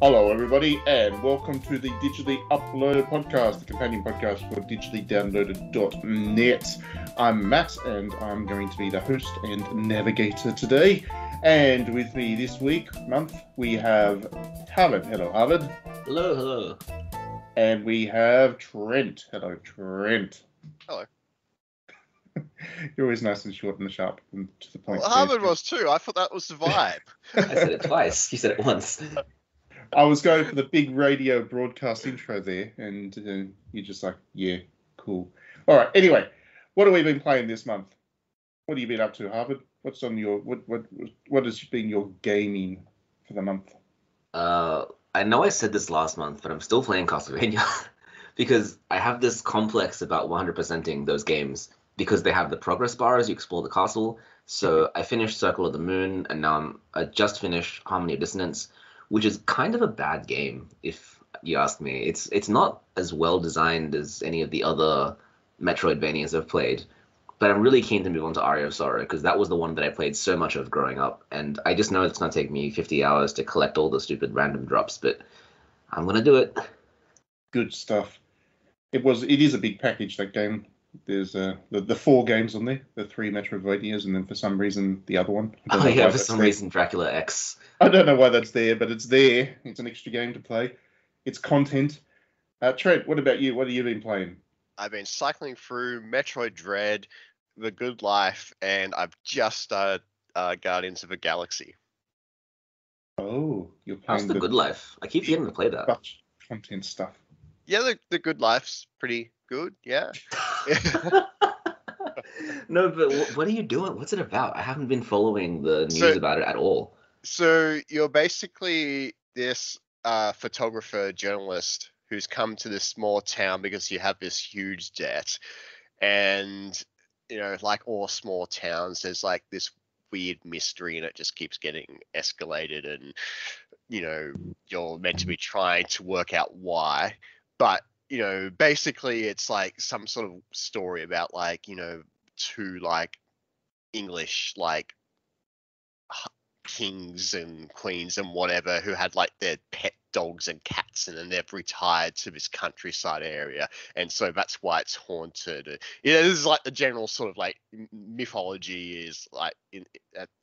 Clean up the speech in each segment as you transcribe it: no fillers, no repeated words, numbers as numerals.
Hello, everybody, and welcome to the Digitally Uploaded Podcast, the companion podcast for digitally-downloaded.net. I'm Matt, and I'm going to be the host and navigator today. And with me this month, we have Harvard. Hello, Harvard. Hello, hello. And we have Trent. Hello, Trent. Hello. You're always nice and short and sharp and to the point. Well, Harvard was too. I thought that was the vibe. I said it twice. You said it once. I was going for the big radio broadcast intro there, and you're just like, yeah, cool. All right. Anyway, what have we been playing this month? What have you been up to, Harvard? What's on your what has been your gaming for the month? I know I said this last month, but I'm still playing Castlevania because I have this complex about 100%ing those games because they have the progress bar as you explore the castle. So I finished Circle of the Moon, and now I just finished Harmony of Dissonance, which is kind of a bad game, if you ask me. It's not as well designed as any of the other Metroidvanias I've played, but I'm really keen to move on to Aria of Sorrow, because that was the one that I played so much of growing up, and I just know it's going to take me 50 hours to collect all the stupid random drops, but I'm going to do it. Good stuff. It is a big package, that game. There's the 4 games on there, the 3 Metroidvanias, and then for some reason the other one. Oh yeah, for some reason Dracula X. I don't know why that's there, but it's there. It's an extra game to play. It's content. Trent, what about you? What have you been playing? I've been cycling through Metroid Dread, The Good Life, and I've just started Guardians of the Galaxy. Oh, you're playing The Good Life? I keep getting to play that. Content stuff. Yeah, the Good Life's pretty good, yeah. No, but what are you doing? What's it about? I haven't been following the news about it at all. So you're basically this photographer, journalist, who's come to this small town because you have this huge debt. And, like all small towns, there's like this weird mystery and it just keeps getting escalated. And, you're meant to be trying to work out why. But, basically it's like some sort of story about like, 2 like English like kings and queens and whatever who had like their pet dogs and cats, and then they've retired to this countryside area, and so that's why it's haunted. This is like the general sort of like mythology is like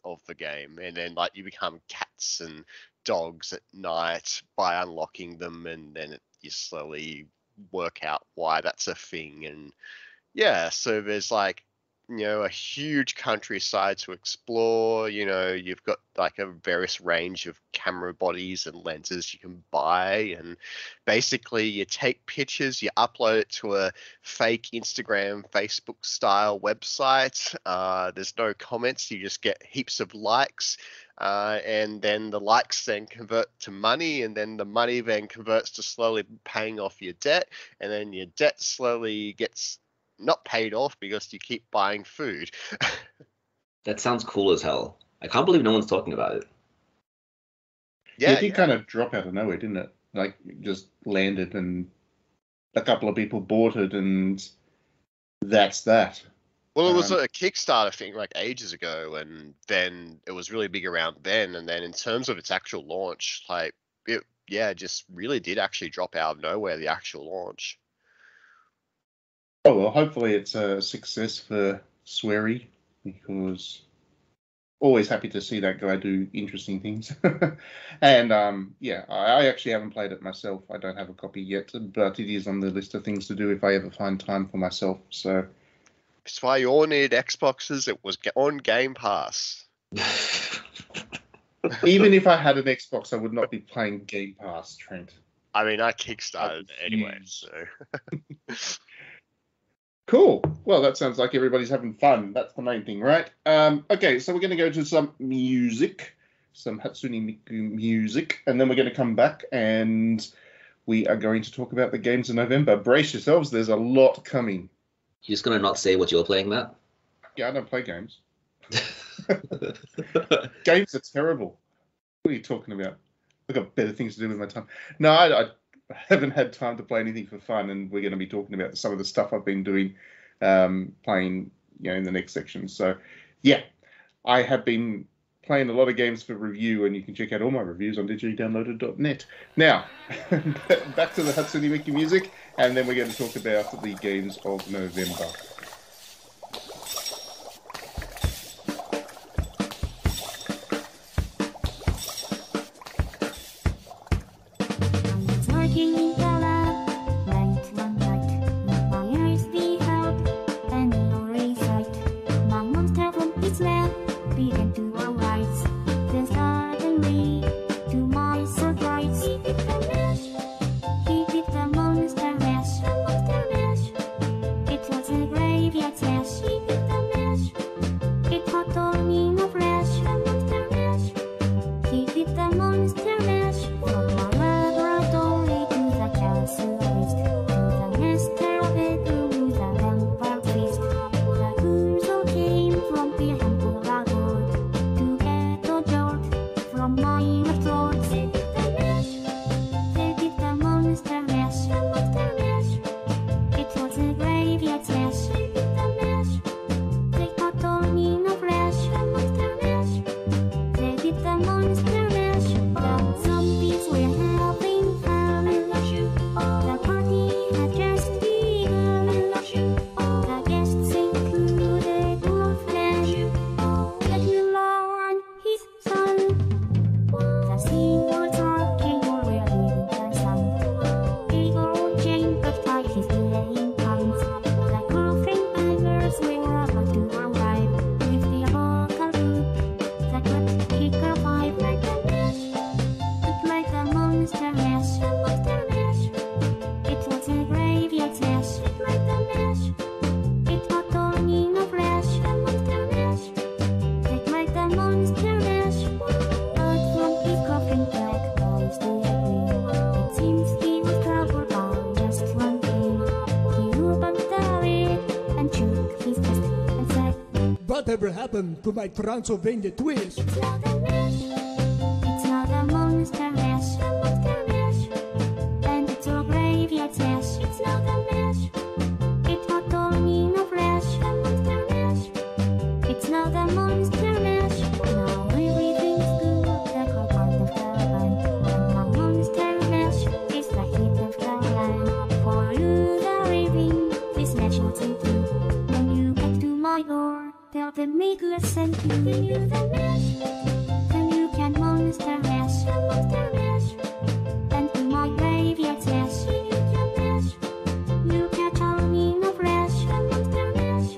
of the game, and then like you become cats and dogs at night by unlocking them, and then you slowly work out why that's a thing. And yeah, so there's like a huge countryside to explore. You've got like a various range of camera bodies and lenses you can buy, and basically you take pictures, you upload it to a fake Instagram, Facebook style website. There's no comments, you just get heaps of likes, and then the likes then convert to money, and then the money then converts to slowly paying off your debt, and then your debt slowly gets not paid off because you keep buying food. That sounds cool as hell. I can't believe no one's talking about it. Yeah, it did kind of drop out of nowhere, didn't it? Like, just landed and a couple of people bought it, and that's that. Well, it was a Kickstarter thing like ages ago, and then it was really big around then. And then in terms of its actual launch, like it just really did actually drop out of nowhere, the actual launch. Oh, well, hopefully it's a success for Swery, because always happy to see that guy do interesting things. And I actually haven't played it myself. I don't have a copy yet, but it is on the list of things to do if I ever find time for myself. So that's why you all need Xboxes. It was on Game Pass. Even if I had an Xbox, I would not be playing Game Pass, Trent. I mean, I kickstarted it anyway, so... Cool. Well, that sounds like everybody's having fun. That's the main thing, right? Okay, so we're going to go to some music, some Hatsune Miku music, and then we're going to come back and we are going to talk about the games in November. Brace yourselves, there's a lot coming. You're just going to not say what you're playing, Matt? Yeah, I don't play games. Games are terrible. What are you talking about? I've got better things to do with my time. No, I haven't had time to play anything for fun, and we're going to be talking about some of the stuff I've been doing, playing, in the next section. So, yeah, I have been playing a lot of games for review, and you can check out all my reviews on digitally-downloaded.net. Now, back to the Hatsune Miku music, and then we're going to talk about the games of November. Whatever happened to my Transylvania twist? It's not a mash. It's not a monster mash. A monster mash. And it's a graveyard smash. It's not a mash. It's not only no flash. A monster mash. It's not a monster mash. Now everything's good. The whole part of the line. And a monster mash is the hit of the line. For you, the raving, this mash what's into. When you get to my door, tell them make a send you. Then you the mash. Then you can monster mash. A monster mash. And to my graveyard smash. Then you can mash. You catch all me no flash. A monster mash.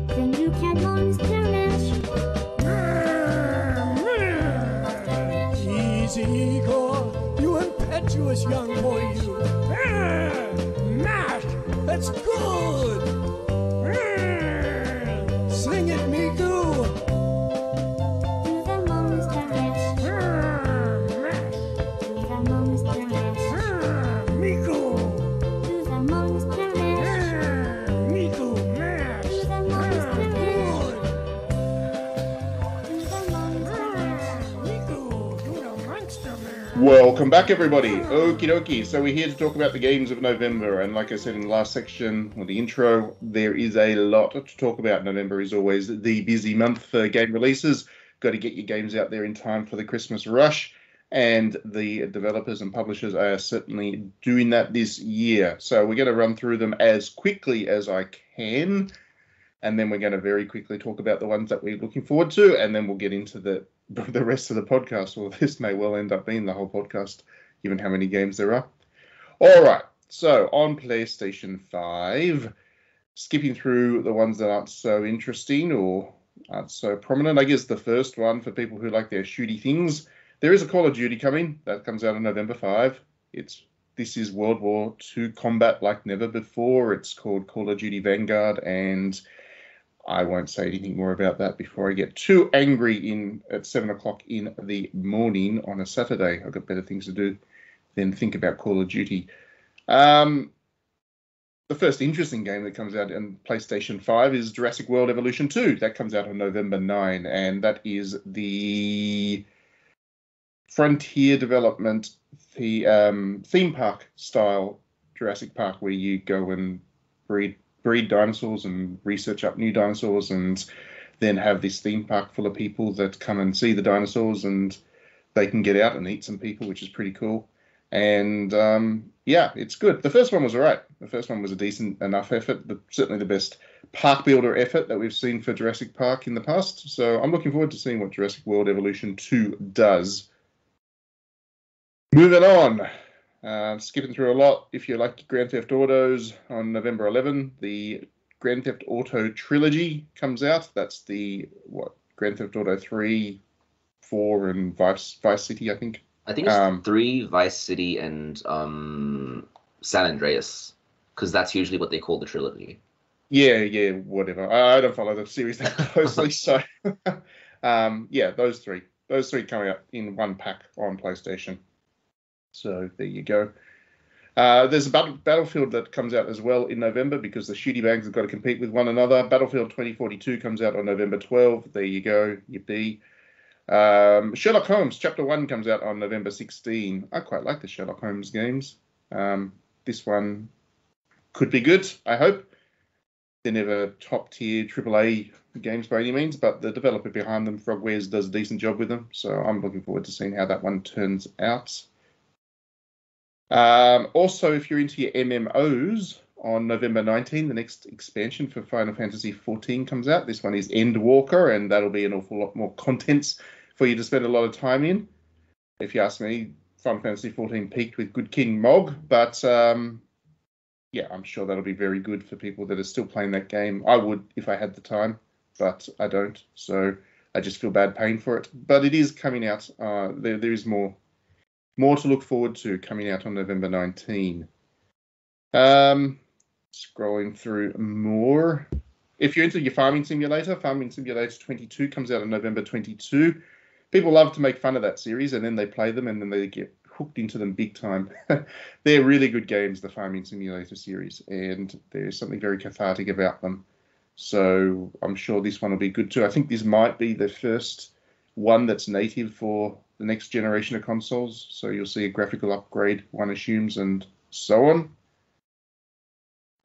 Then you can monster mash. Easy, Igor. You impetuous young boy, you. Mash! That's good! Sing it, Miku! Do the monster mash. Do the monster mash. Miku! Do the monster mash. Miku, mash! Do the monster mash. Good! Do the monster mash. Miku, do the monster mash! Welcome back, everybody. Okie dokie. So we're here to talk about the games of November, and like I said in the last section, or the intro, there is a lot to talk about. November is always the busy month for game releases. Got to get your games out there in time for the Christmas rush, and the developers and publishers are certainly doing that this year. So we're going to run through them as quickly as I can, and then we're going to very quickly talk about the ones that we're looking forward to, and then we'll get into the rest of the podcast. Well, this may well end up being the whole podcast, given how many games there are. All right, so on PlayStation 5, skipping through the ones that aren't so interesting or aren't so prominent, I guess the first one for people who like their shooty things, there is a Call of Duty coming. That comes out on November 5. This is World War II combat like never before. It's called Call of Duty Vanguard, and I won't say anything more about that before I get too angry at 7 o'clock in the morning on a Saturday. I've got better things to do than think about Call of Duty. The first interesting game that comes out on PlayStation 5 is Jurassic World Evolution 2. That comes out on November 9, and that is the Frontier Development, the theme park style Jurassic Park, where you go and breed dinosaurs and research up new dinosaurs, and then have this theme park full of people that come and see the dinosaurs, and they can get out and eat some people, which is pretty cool. And yeah, it's good. The first one was all right. The first one was a decent enough effort, but certainly the best park builder effort that we've seen for Jurassic Park in the past. So I'm looking forward to seeing what Jurassic World Evolution 2 does. Moving on, skipping through a lot. If you like Grand Theft Autos, on November 11, the Grand Theft Auto Trilogy comes out. That's the Grand Theft Auto 3, 4, and Vice City, I think. I think it's 3, Vice City, and San Andreas, because that's usually what they call the trilogy. Yeah, whatever. I don't follow the series that closely, so yeah, those three coming out in one pack on PlayStation. So there you go. There's a Battlefield that comes out as well in November, because the shooty bags have got to compete with one another. Battlefield 2042 comes out on November 12. There you go. Yippee. Sherlock Holmes Chapter 1 comes out on November 16. I quite like the Sherlock Holmes games. This one could be good, I hope. They're never top-tier AAA games by any means, but the developer behind them, Frogwares, does a decent job with them. So I'm looking forward to seeing how that one turns out. Also, if you're into your MMOs, on November 19, the next expansion for Final Fantasy XIV comes out. This one is Endwalker, and that'll be an awful lot more contents for you to spend a lot of time in. If you ask me, Final Fantasy XIV peaked with Good King Mog, but yeah, I'm sure that'll be very good for people that are still playing that game. I would if I had the time, but I don't, so I just feel bad paying for it. But it is coming out. There is more to look forward to coming out on November 19. Scrolling through more. If you're into your Farming Simulator 22 comes out on November 22. People love to make fun of that series, and then they play them, and then they get hooked into them big time. They're really good games, the Farming Simulator series, and there's something very cathartic about them. So I'm sure this one will be good too. I think this might be the first one that's native for the next generation of consoles. So you'll see a graphical upgrade, one assumes, and so on.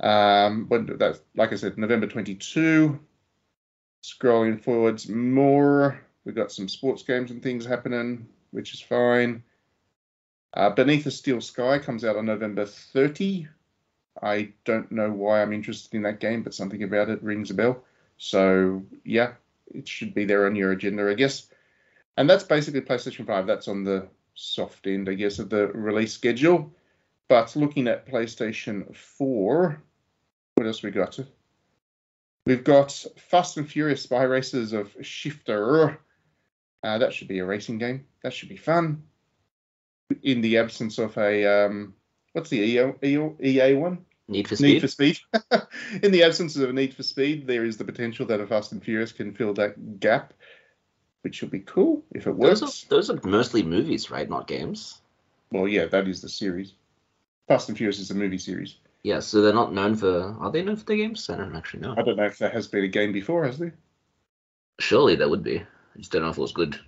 But that's, like I said, November 22. Scrolling forwards more, we've got some sports games and things happening, which is fine. Beneath a Steel Sky comes out on November 30. I don't know why I'm interested in that game, but something about it rings a bell. So yeah, it should be there on your agenda, I guess. And that's basically PlayStation 5. That's on the soft end, I guess, of the release schedule. But looking at PlayStation 4, what else we got? We've got Fast and Furious Spy Racers of Shifter. That should be a racing game. That should be fun. In the absence of a, what's the EA one? Need for Speed. Need for Speed. In the absence of a Need for Speed, there is the potential that a Fast and Furious can fill that gap, which will be cool if it works. Those are mostly movies, right? Not games. Well, yeah, that is the series. Fast and Furious is a movie series. Yeah, so they're not known for... Are they known for their games? I don't actually know. I don't know if there has been a game before, has there? Surely there would be. I just don't know if it was good.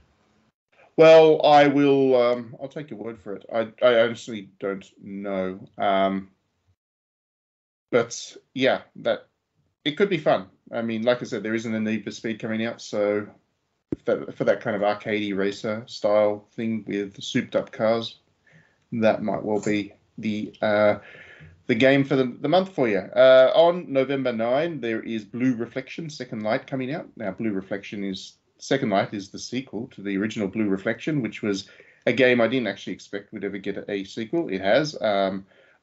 Well, I will... I'll take your word for it. I honestly don't know. But, yeah, it could be fun. I mean, like I said, there isn't a Need for Speed coming out, so for that kind of arcadey racer style thing with souped-up cars, that might well be the game for the month for you. On November 9, there is Blue Reflection Second Light coming out. Now, Second Light is the sequel to the original Blue Reflection, which was a game I didn't actually expect would ever get a sequel. It has.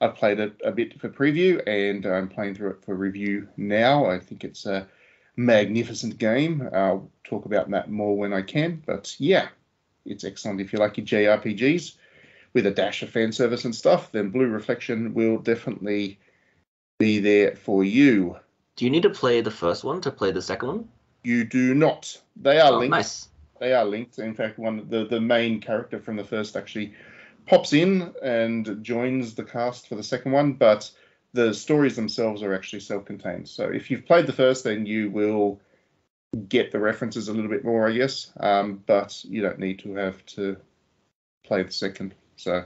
I've played it a bit for preview, and I'm playing through it for review now. I think it's a magnificent game. I'll talk about that more when I can. But yeah, it's excellent if you like your JRPGs with a dash of fan service and stuff, then Blue Reflection will definitely be there for you. Do you need to play the first one to play the second one? You do not. They are linked. Nice. They are linked. In fact, the main character from the first actually pops in and joins the cast for the second one, but the stories themselves are actually self-contained. So if you've played the first, then you will get the references a little bit more, I guess, but you don't need to have to play the second. So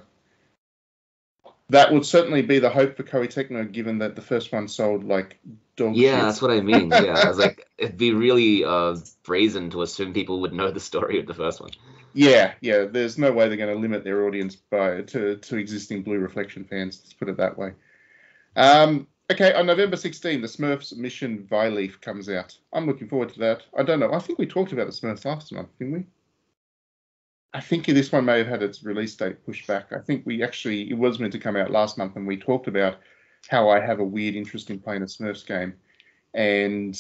that would certainly be the hope for Koei Tecmo, given that the first one sold like dog Yeah, shit. that's what I mean. Yeah, I was like, it'd be really brazen to assume people would know the story of the first one. Yeah. There's no way they're going to limit their audience to existing Blue Reflection fans. Let's put it that way. Okay, on November 16, the Smurfs Mission Vileaf comes out. I'm looking forward to that. I don't know. I think we talked about the Smurfs last month, didn't we? I think this one may have had its release date pushed back. I think it was meant to come out last month, and we talked about how I have a weird interest in playing a Smurfs game. And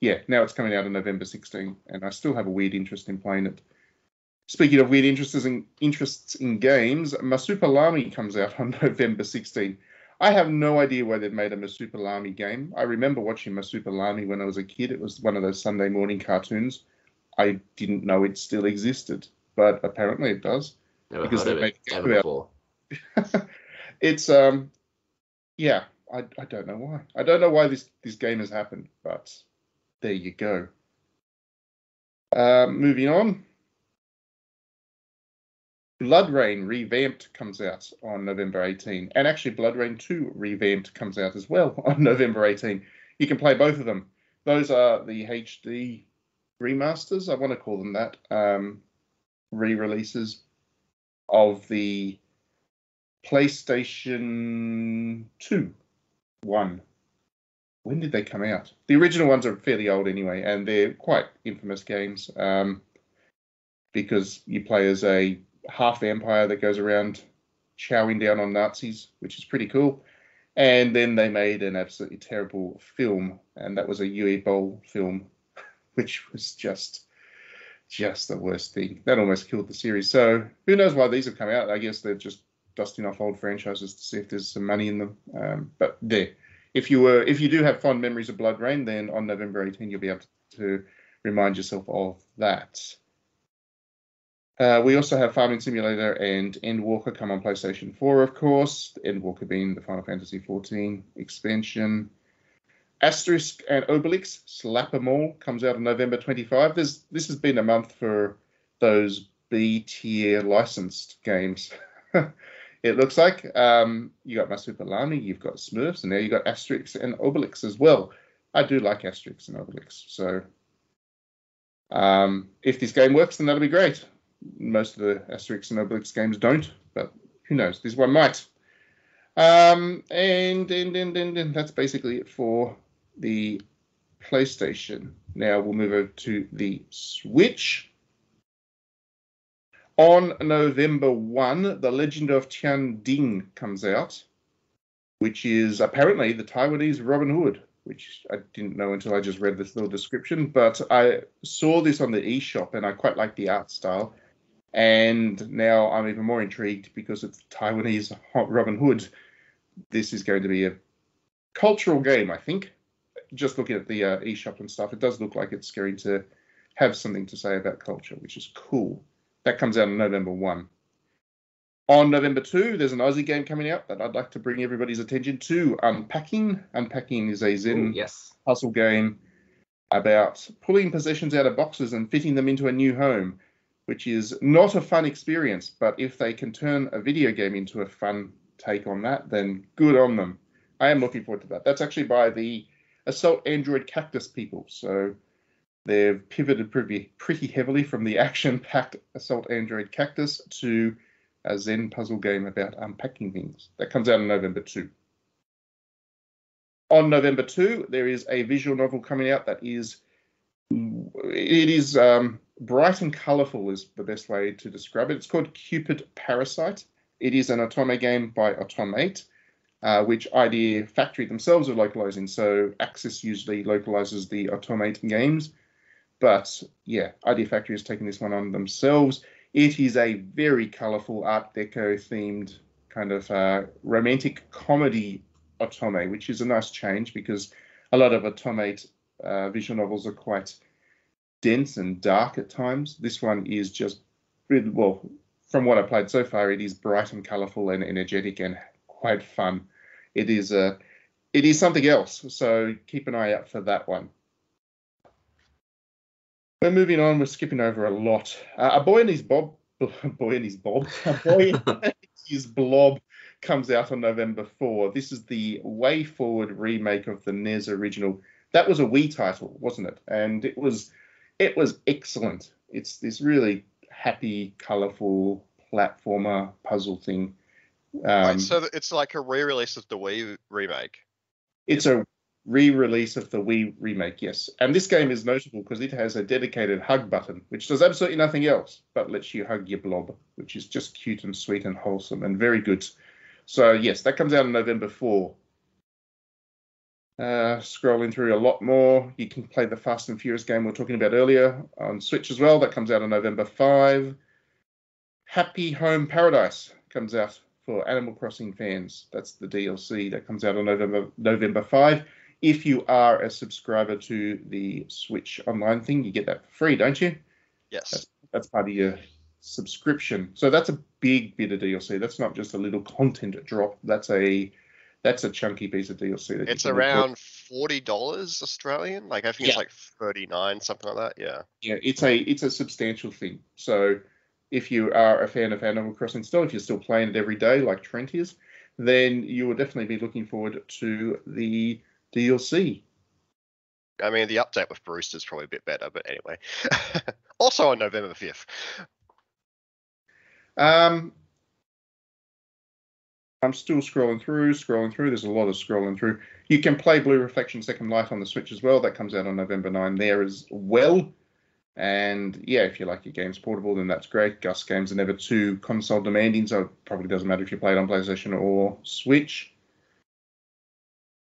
yeah, now it's coming out on November 16, and I still have a weird interest in playing it. Speaking of weird interests in games, Masupalami comes out on November 16. I have no idea why they've made a Masupalami game. I remember watching Masupalami when I was a kid. It was one of those Sunday morning cartoons. I didn't know it still existed, but apparently it does. Never Because heard of they it made a ever game before. It's yeah, I don't know why. I don't know why this game has happened, but there you go. Moving on. Blood Rain Revamped comes out on November 18, and actually Blood Rain 2 Revamped comes out as well on November 18. You can play both of them. Those are the HD remasters, I want to call them that, re-releases of the PlayStation 2 one. When did they come out? The original ones are fairly old anyway, and they're quite infamous games because you play as a half vampire that goes around chowing down on Nazis, which is pretty cool. And then they made an absolutely terrible film, and that was a UE Bowl film, which was just the worst thing. That almost killed the series. So who knows why these have come out? I guess they're just dusting off old franchises to see if there's some money in them. But there, if you do have fond memories of Blood Rain, then on November 18 you'll be able to remind yourself of that. We also have Farming Simulator and Endwalker come on PlayStation 4, of course. Endwalker being the Final Fantasy XIV expansion. Asterisk and Obelix, Slap 'em All, comes out on November 25. This has been a month for those B-tier licensed games. It looks like you got Masupalami, you've got Smurfs, and now you've got Asterix and Obelix as well. I do like Asterix and Obelix, so if this game works, then that'll be great. Most of the Asterix and Obelix games don't, but who knows? This one might. And that's basically it for the PlayStation. Now we'll move over to the Switch. On November 1, The Legend of Tian Ding comes out, which is apparently the Taiwanese Robin Hood, which I didn't know until I just read this little description. But I saw this on the eShop, and I quite like the art style. And now I'm even more intrigued because it's Taiwanese Robin Hood. This is going to be a cultural game, I think. Just looking at the eShop and stuff, it does look like it's going to have something to say about culture, which is cool. That comes out on November 1. On November 2, there's an Aussie game coming out that I'd like to bring everybody's attention to, Unpacking. Unpacking is a Zen puzzle game about pulling possessions out of boxes and fitting them into a new home, which is not a fun experience, but if they can turn a video game into a fun take on that, then good on them. I am looking forward to that. That's actually by the Assault Android Cactus people, so they've pivoted pretty heavily from the action-packed Assault Android Cactus to a Zen puzzle game about unpacking things. That comes out on November 2. On November 2, there is a visual novel coming out that is bright and colourful is the best way to describe it. It's called Cupid Parasite. It is an Otome game by Automate, which Idea Factory themselves are localizing. So Axis usually localizes the Automate games. But yeah, Idea Factory has taken this one on themselves. It is a very colourful Art Deco themed kind of romantic comedy Otome, which is a nice change because a lot of Automate visual novels are quite dense and dark at times. This one is just, well, from what I played so far, it is bright and colourful and energetic and quite fun. It is something else, so keep an eye out for that one. We're moving on. We're skipping over a lot. A boy and his His Blob comes out on November 4. This is the Way Forward remake of the NES original. That was a Wii title, wasn't it? And it was excellent. It's this really happy, colourful platformer puzzle thing. So it's like a re-release of the Wii remake. It's a re-release of the Wii remake, yes. And this game is notable because it has a dedicated hug button, which does absolutely nothing else but lets you hug your blob, which is just cute and sweet and wholesome and very good. So, yes, that comes out on November 4. Scrolling through a lot more, you can play the Fast and Furious game we were talking about earlier on Switch as well. That comes out on November 5. Happy Home Paradise comes out for Animal Crossing fans. That's the DLC that comes out on November 5. If you are a subscriber to the Switch Online thing, you get that for free, don't you? Yes. That's part of your subscription. So that's a big bit of DLC. That's not just a little content drop. That's a chunky piece of DLC. That It's around $40 Australian. Like I think it's like 39, something like that. Yeah. Yeah, it's a substantial thing. So if you are a fan of Animal Crossing still, if you're still playing it every day like Trent is, then you will definitely be looking forward to the DLC. I mean, the update with Brewster is probably a bit better, but anyway. Also on November 5th. I'm still scrolling through. There's a lot of scrolling through. You can play Blue Reflection Second Life on the Switch as well. That comes out on November 9 there as well. And yeah, if you like your games portable, then that's great. Gus games are never too console demanding, so it probably doesn't matter if you play it on PlayStation or Switch.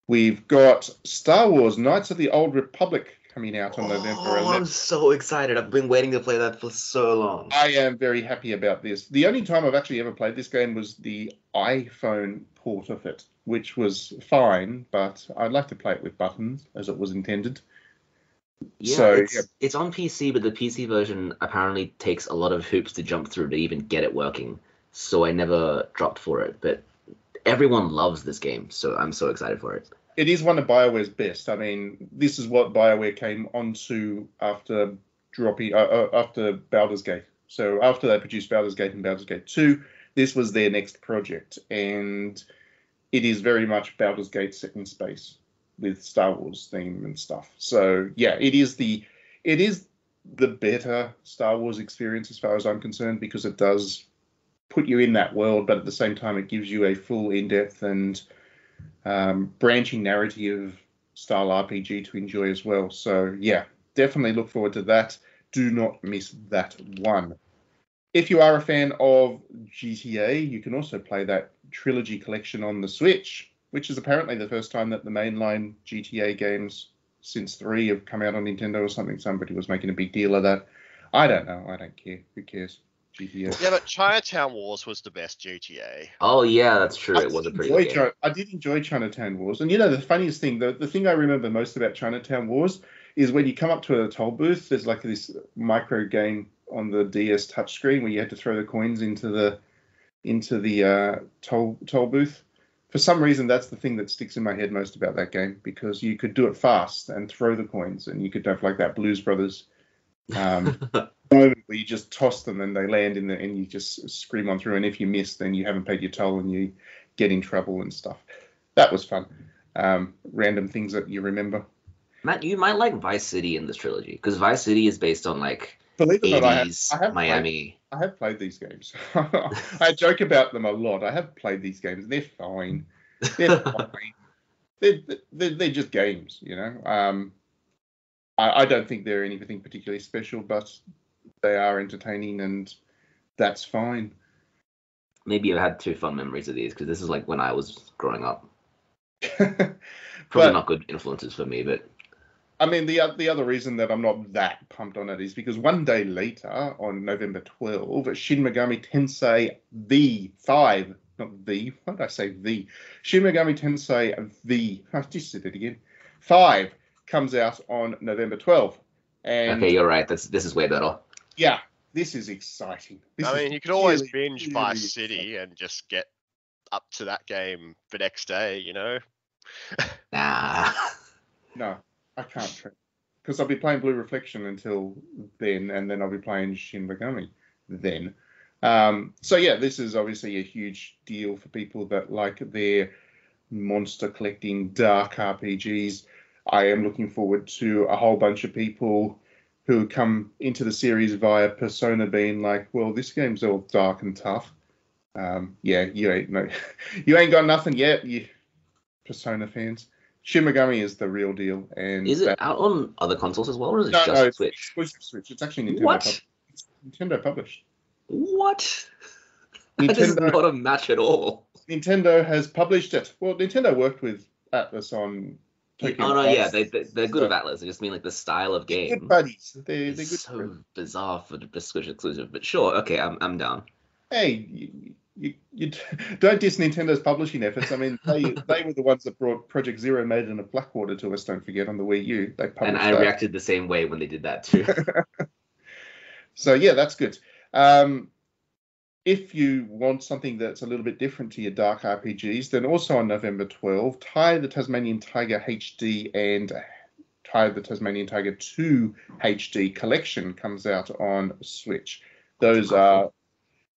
We've got Star Wars Knights of the Old Republic coming out on November 11th. I'm so excited. I've been waiting to play that for so long. I am very happy about this. The only time I've actually ever played this game was the iPhone port of it, which was fine, but I'd like to play it with buttons as it was intended. Yeah, So, it's on PC, but the PC version apparently takes a lot of hoops to jump through to even get it working. So I never dropped for it, but everyone loves this game, so I'm so excited for it. It is one of BioWare's best. I mean, this is what BioWare came onto after after Baldur's Gate. So after they produced Baldur's Gate and Baldur's Gate 2, this was their next project, and it is very much Baldur's Gate set in space with Star Wars theme and stuff. So yeah, it is the better Star Wars experience as far as I'm concerned, because it does put you in that world, but at the same time it gives you a full in-depth and branching narrative style RPG to enjoy as well. So yeah, definitely look forward to that. Do not miss that one. If you are a fan of GTA, you can also play that Trilogy collection on the Switch, which is apparently the first time that the mainline GTA games since 3 have come out on Nintendo or something. Somebody was making a big deal of that. I don't know. I don't care. Who cares? GTA. Yeah, but Chinatown Wars was the best GTA. Oh yeah, that's true. It was a pretty good game. I did enjoy Chinatown Wars. And you know, the funniest thing, the thing I remember most about Chinatown Wars is when you come up to a toll booth, there's like this micro game on the DS touchscreen where you had to throw the coins into the toll booth. For some reason, that's the thing that sticks in my head most about that game, because you could do it fast and throw the coins, and you could have like that Blues Brothers moment where you just toss them and they land in and you just scream on through, and if you miss, then you haven't paid your toll and you get in trouble and stuff. That was fun. Random things that you remember. Matt, you might like Vice City in this trilogy, because Vice City is based on like Believe it or not, 80s I have Miami. I have played these games. I joke about them a lot. I have played these games. They're fine. They're fine. They're just games, you know. I don't think they're anything particularly special, but they are entertaining, and that's fine. Maybe I had too fond memories of these, because this is like when I was growing up. But, Probably not good influences for me, but I mean, the other reason that I'm not that pumped on it is because one day later, on November 12, Shin Megami Tensei V5, not the, why did I say the? Shin Megami Tensei V, I just said it again, 5 comes out on November 12. And okay, you're right. This is way better. yeah, this is exciting. I mean, you could always binge Vice City and just get up to that game the next day, you know? Nah. No, I can't, because I'll be playing Blue Reflection until then, and then I'll be playing Shin Megami then. So yeah, this is obviously a huge deal for people that like their monster collecting dark RPGs. I am looking forward to a whole bunch of people who come into the series via Persona being like, well, this game's all dark and tough. Yeah, you ain't got nothing yet, you Persona fans. Shin Megami is the real deal. And Is it out on other consoles as well, or is it no, just it's Switch? exclusive Switch. It's actually Nintendo. What? It's Nintendo published. What? That is Nintendo, not a match at all. Nintendo has published it. Well, Nintendo worked with Atlas on Tokyo. Oh no, yeah, Vice. they're good So- at Atlas. I just mean like the style of They're game. good buddies. They're It's good. so bizarre for the Switch exclusive, but sure, okay, I'm down. Hey, you don't diss Nintendo's publishing efforts. I mean, they were the ones that brought Project Zero Maiden of Blackwater to us. Don't forget, on the Wii U, they published And I that. reacted the same way when they did that too. So yeah, that's good. If you want something that's a little bit different to your dark RPGs, then also on November 12, Ty the Tasmanian Tiger HD and Ty the Tasmanian Tiger 2 HD collection comes out on Switch. Those are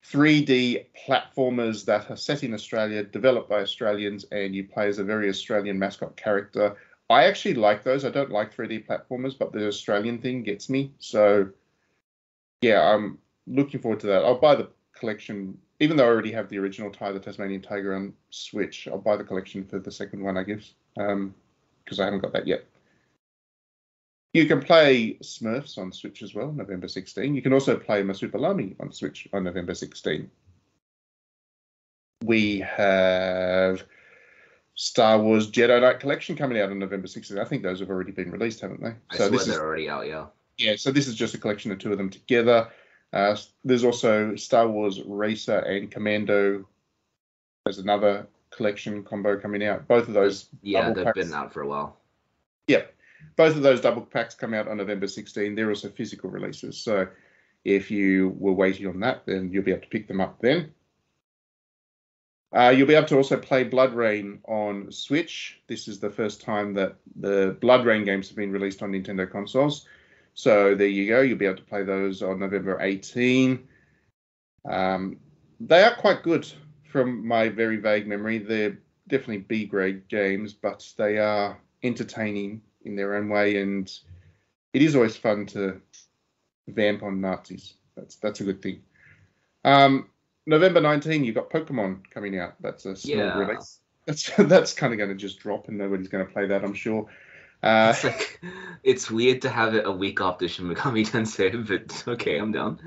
3D platformers that are set in Australia, developed by Australians, and you play as a very Australian mascot character. I actually like those. I don't like 3D platformers, but the Australian thing gets me. So yeah, I'm looking forward to that. I'll buy the collection, even though I already have the original Ty the Tasmanian Tiger on Switch. I'll buy the collection for the second one, I guess, because I haven't got that yet. You can play Smurfs on Switch as well, November 16. You can also play Masupalami on Switch on November 16. We have Star Wars Jedi Knight Collection coming out on November 16. I think those have already been released, haven't they? I swear they're already out, yeah. Yeah, so this is just a collection of two of them together. There's also Star Wars Racer and Commando. There's another collection combo coming out. Both of those. Yeah, they've packs, been out for a while. Yeah, both of those double packs come out on November 16. They're also physical releases. So if you were waiting on that, then you'll be able to pick them up then. You'll be able to also play Blood Rain on Switch. This is the first time that the Blood Rain games have been released on Nintendo consoles. So there you go. You'll be able to play those on November 18. They are quite good from my very vague memory. They're definitely B-grade games, but they are entertaining in their own way, and it is always fun to vamp on Nazis. That's a good thing. November 19, you've got Pokémon coming out. That's a small release. That's kind of going to just drop, and nobody's going to play that, I'm sure. It's like, it's weird to have it a week after Shin Megami Tensei, but okay, I'm down.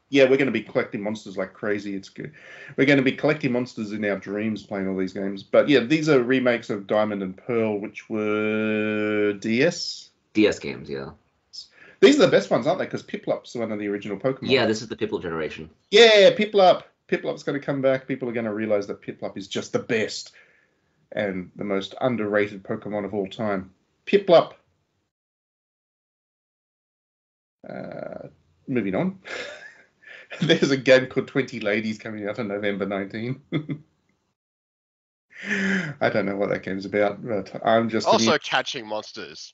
Yeah, we're going to be collecting monsters like crazy. It's good. We're going to be collecting monsters in our dreams playing all these games. But yeah, these are remakes of Diamond and Pearl, which were DS games, yeah. These are the best ones, aren't they? Because Piplup's one of the original Pokemon. Yeah, this is the Piplup generation. Yeah, Piplup. Piplup's going to come back. People are going to realize that Piplup is just the best and the most underrated Pokemon of all time. Piplup. Moving on. There's a game called 20 Ladies coming out on November 19. I don't know what that game's about, but I'm just... Also catching monsters.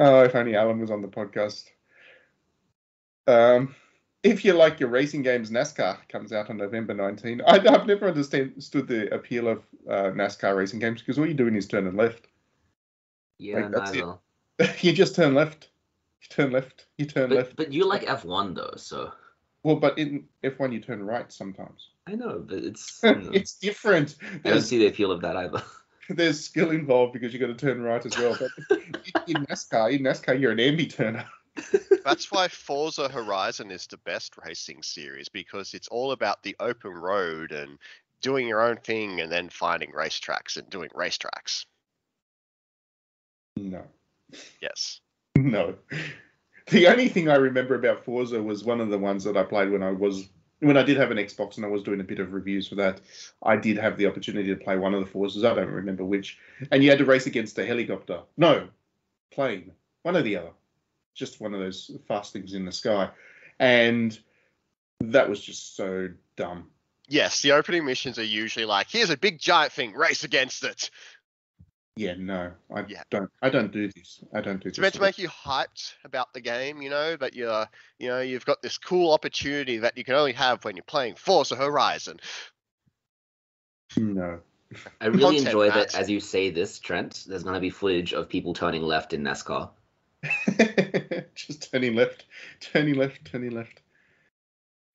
Oh, if only Alan was on the podcast. If you like your racing games, NASCAR comes out on November 19. I've never understood the appeal of NASCAR racing games, because all you're doing is turn and left. Yeah, Like, that's neither. You just turn left. You turn left. You turn left. But you like F1 though, so. Well, but in F1 you turn right sometimes. I know, but it's. You know, It's different. I don't see the appeal of that either. There's skill involved because you got to turn right as well. But in NASCAR, you're an ambi-turner. That's why Forza Horizon is the best racing series, because it's all about the open road and doing your own thing and then finding racetracks and doing racetracks. No. Yes. No. The only thing I remember about Forza was one of the ones that I played when I did have an Xbox and I was doing a bit of reviews for that. I did have the opportunity to play one of the Forzas. I don't remember which. And you had to race against a helicopter. No, plane. One or the other. Just one of those fast things in the sky. And that was just so dumb. Yes, the opening missions are usually like, here's a big giant thing, race against it. Yeah, no, Yeah. I don't do this. I don't do It's this. meant to sort make you hyped about the game, that you've got this cool opportunity that you can only have when you're playing Forza Horizon. No. I really Content, enjoy Matt. that as you say this, Trent, there's going to be footage of people turning left in NASCAR. Just turning left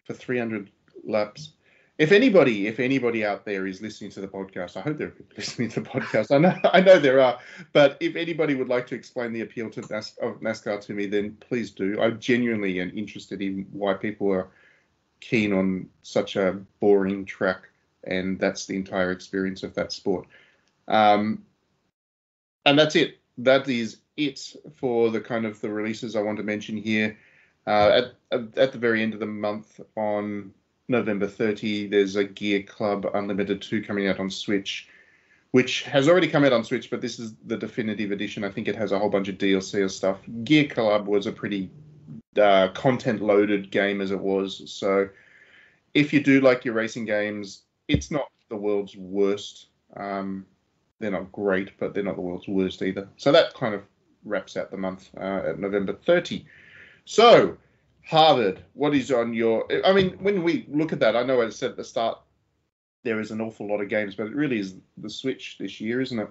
for 300 laps. If anybody out there is listening to the podcast, I hope they're listening to the podcast. I know there are, but if anybody would like to explain the appeal of NASCAR to me, then please do. I genuinely am interested in why people are keen on such a boring track, and that's the entire experience of that sport. And that's it. That is it for the kind of the releases I want to mention here. At the very end of the month on November 30, there's a Gear Club Unlimited 2 coming out on Switch, which has already come out on Switch, but this is the definitive edition. I think it has a whole bunch of DLC or stuff. Gear Club was a pretty content-loaded game as it was, so if you do like your racing games, it's not the world's worst. They're not great, but they're not the world's worst either. So that kind of wraps out the month at November 30. So, Harvard, what is on your... I mean, when we look at that, I know I said at the start there is an awful lot of games, but it really is the Switch this year, isn't it?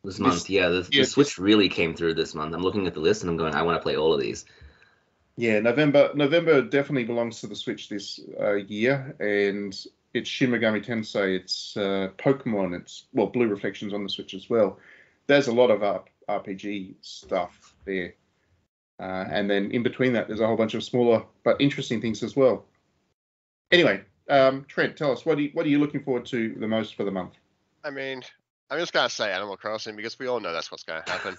This month, the Switch really came through this month. I'm looking at the list and I'm going, I want to play all of these. Yeah, November definitely belongs to the Switch this year, and it's Shin Megami Tensei, it's Pokémon, it's Blue Reflections on the Switch as well. There's a lot of RPG stuff there. And then in between that, there's a whole bunch of smaller but interesting things as well. Anyway, Trent, tell us, what are you looking forward to the most for the month? I mean, I'm just going to say Animal Crossing because we all know that's what's going to happen.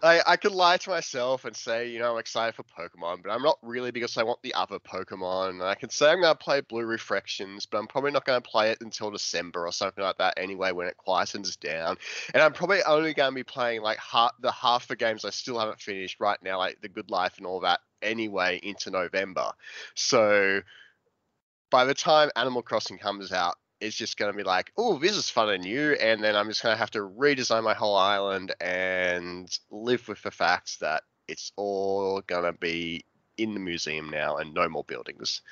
I could lie to myself and say, I'm excited for Pokemon, but I'm not really because I want the other Pokemon. And I can say I'm going to play Blue Reflections, but I'm probably not going to play it until December or something like that anyway when it quietens down. And I'm probably only going to be playing like half the games I still haven't finished right now, like The Good Life and all that anyway into November. So by the time Animal Crossing comes out, it's just going to be like, oh, this is fun and new, and then I'm just going to have to redesign my whole island and live with the fact that it's all going to be in the museum now and no more buildings.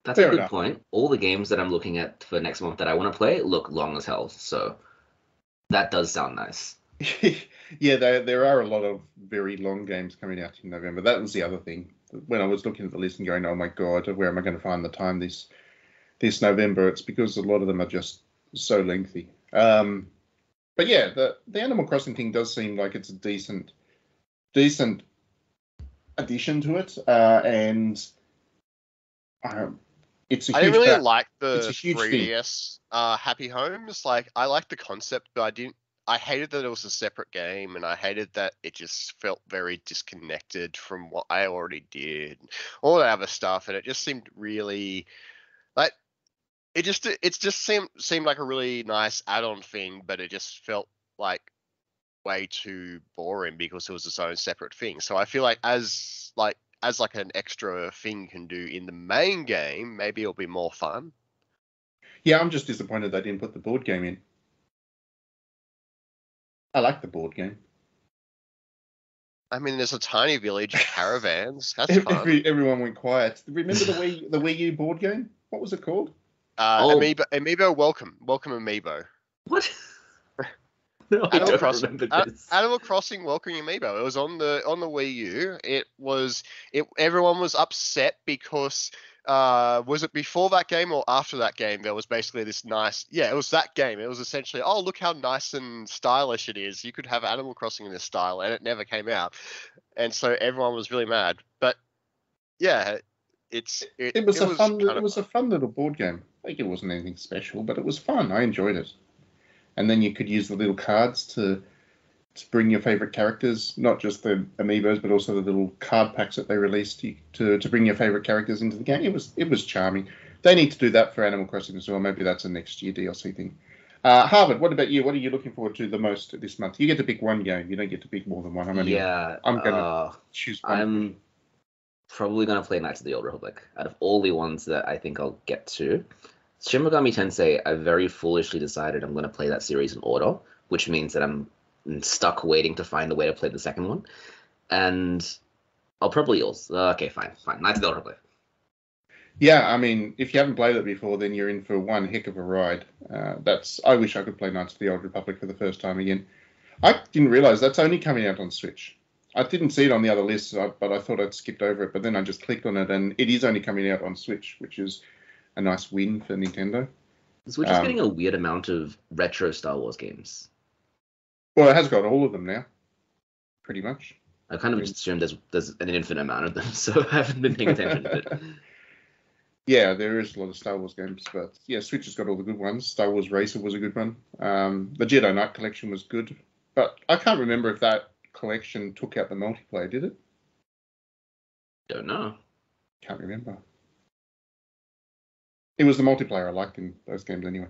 That's a good point. All the games that I'm looking at for next month that I want to play look long as hell, so that does sound nice. Yeah, there are a lot of very long games coming out in November. That was the other thing. When I was looking at the list and going, oh my God, where am I going to find the time this November? It's because a lot of them are just so lengthy. But yeah, the Animal Crossing thing does seem like it's a decent addition to it, and it's a huge. I didn't really like the it's a huge 3DS Happy Homes. Like, I liked the concept, but I hated that it was a separate game, and I hated that it just felt very disconnected from what I already did, all that other stuff, and it just seemed really like it just seemed like a really nice add-on thing, but it just felt like way too boring because it was its own separate thing. So I feel like as an extra thing can do in the main game, maybe it'll be more fun. Yeah, I'm just disappointed they didn't put the board game in. I like the board game. I mean, there's a tiny village of caravans. That's fun. Everyone went quiet. Remember the Wii U board game? What was it called? Amiibo Welcome Amiibo. What? No, I don't remember this. Animal Crossing Welcome Amiibo. It was on the Wii U. Everyone was upset because was it before that game or after that game? There was basically this nice, it was that game. It was essentially, oh, look how nice and stylish it is. You could have Animal Crossing in this style, and it never came out, and so everyone was really mad. But yeah, it was a fun little board game. Like, it wasn't anything special, but it was fun. I enjoyed it. And then you could use the little cards to bring your favorite characters, not just the amiibos, but also the little card packs that they released to bring your favorite characters into the game. It was charming. They need to do that for Animal Crossing as well. Maybe that's a next year DLC thing. Harvard, what about you? What are you looking forward to the most this month? You get to pick one game. You don't get to pick more than one. I'm going to choose one. I'm probably going to play Knights of the Old Republic out of all the ones that I think I'll get to. Shin Megami Tensei, I very foolishly decided I'm going to play that series in order, which means that I'm stuck waiting to find a way to play the second one. And I'll probably also... okay, fine. Knights of the Old Republic. Yeah, I mean, if you haven't played it before, then you're in for one heck of a ride. I wish I could play Knights of the Old Republic for the first time again. I didn't realize that's only coming out on Switch. I didn't see it on the other list, but I thought I'd skipped over it. But then I just clicked on it, and it is only coming out on Switch, which is a nice win for Nintendo. Switch is getting a weird amount of retro Star Wars games. Well, it has got all of them now, pretty much. I kind of just assumed there's an infinite amount of them, so I haven't been paying attention to it. Yeah, there is a lot of Star Wars games, but yeah, Switch has got all the good ones. Star Wars Racer was a good one. The Jedi Knight collection was good, but I can't remember if that collection took out the multiplayer, did it? Don't know. Can't remember. It was the multiplayer I liked in those games anyway.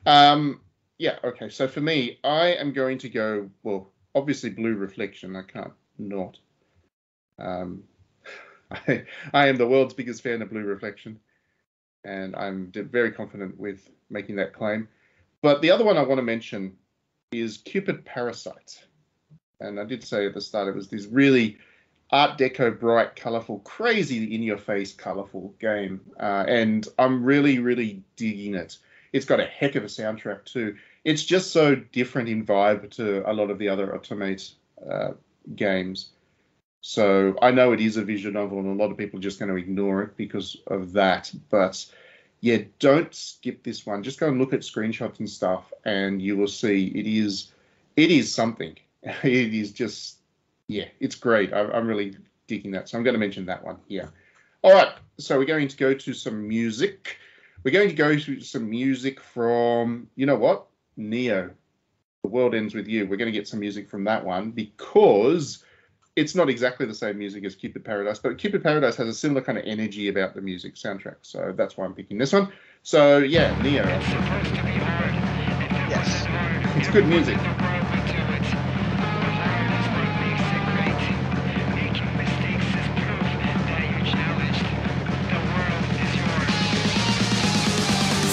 Yeah, okay. So for me, I am going to go, well, obviously Blue Reflection. I can't not. I am the world's biggest fan of Blue Reflection, and I'm very confident with making that claim. But the other one I want to mention is Cupid Parasite. And I did say at the start, it was this really Art Deco, bright, colourful, crazy in-your-face, colourful game. And I'm really, really digging it. It's got a heck of a soundtrack too. It's just so different in vibe to a lot of the other Automate games. So I know it is a visual novel, and a lot of people are just going to ignore it because of that. But yeah, don't skip this one. Just go and look at screenshots and stuff, and you will see it is something. It is just, yeah, it's great. I'm really digging that. So I'm going to mention that one. Yeah. All right. So we're going to go to some music. We're going to go to some music from, you know what? Neo. The World Ends With You. We're going to get some music from that one because it's not exactly the same music as Cupid Paradise, but Cupid Paradise has a similar kind of energy about the music soundtrack. So that's why I'm picking this one. So yeah, Neo. Yes. It's good music.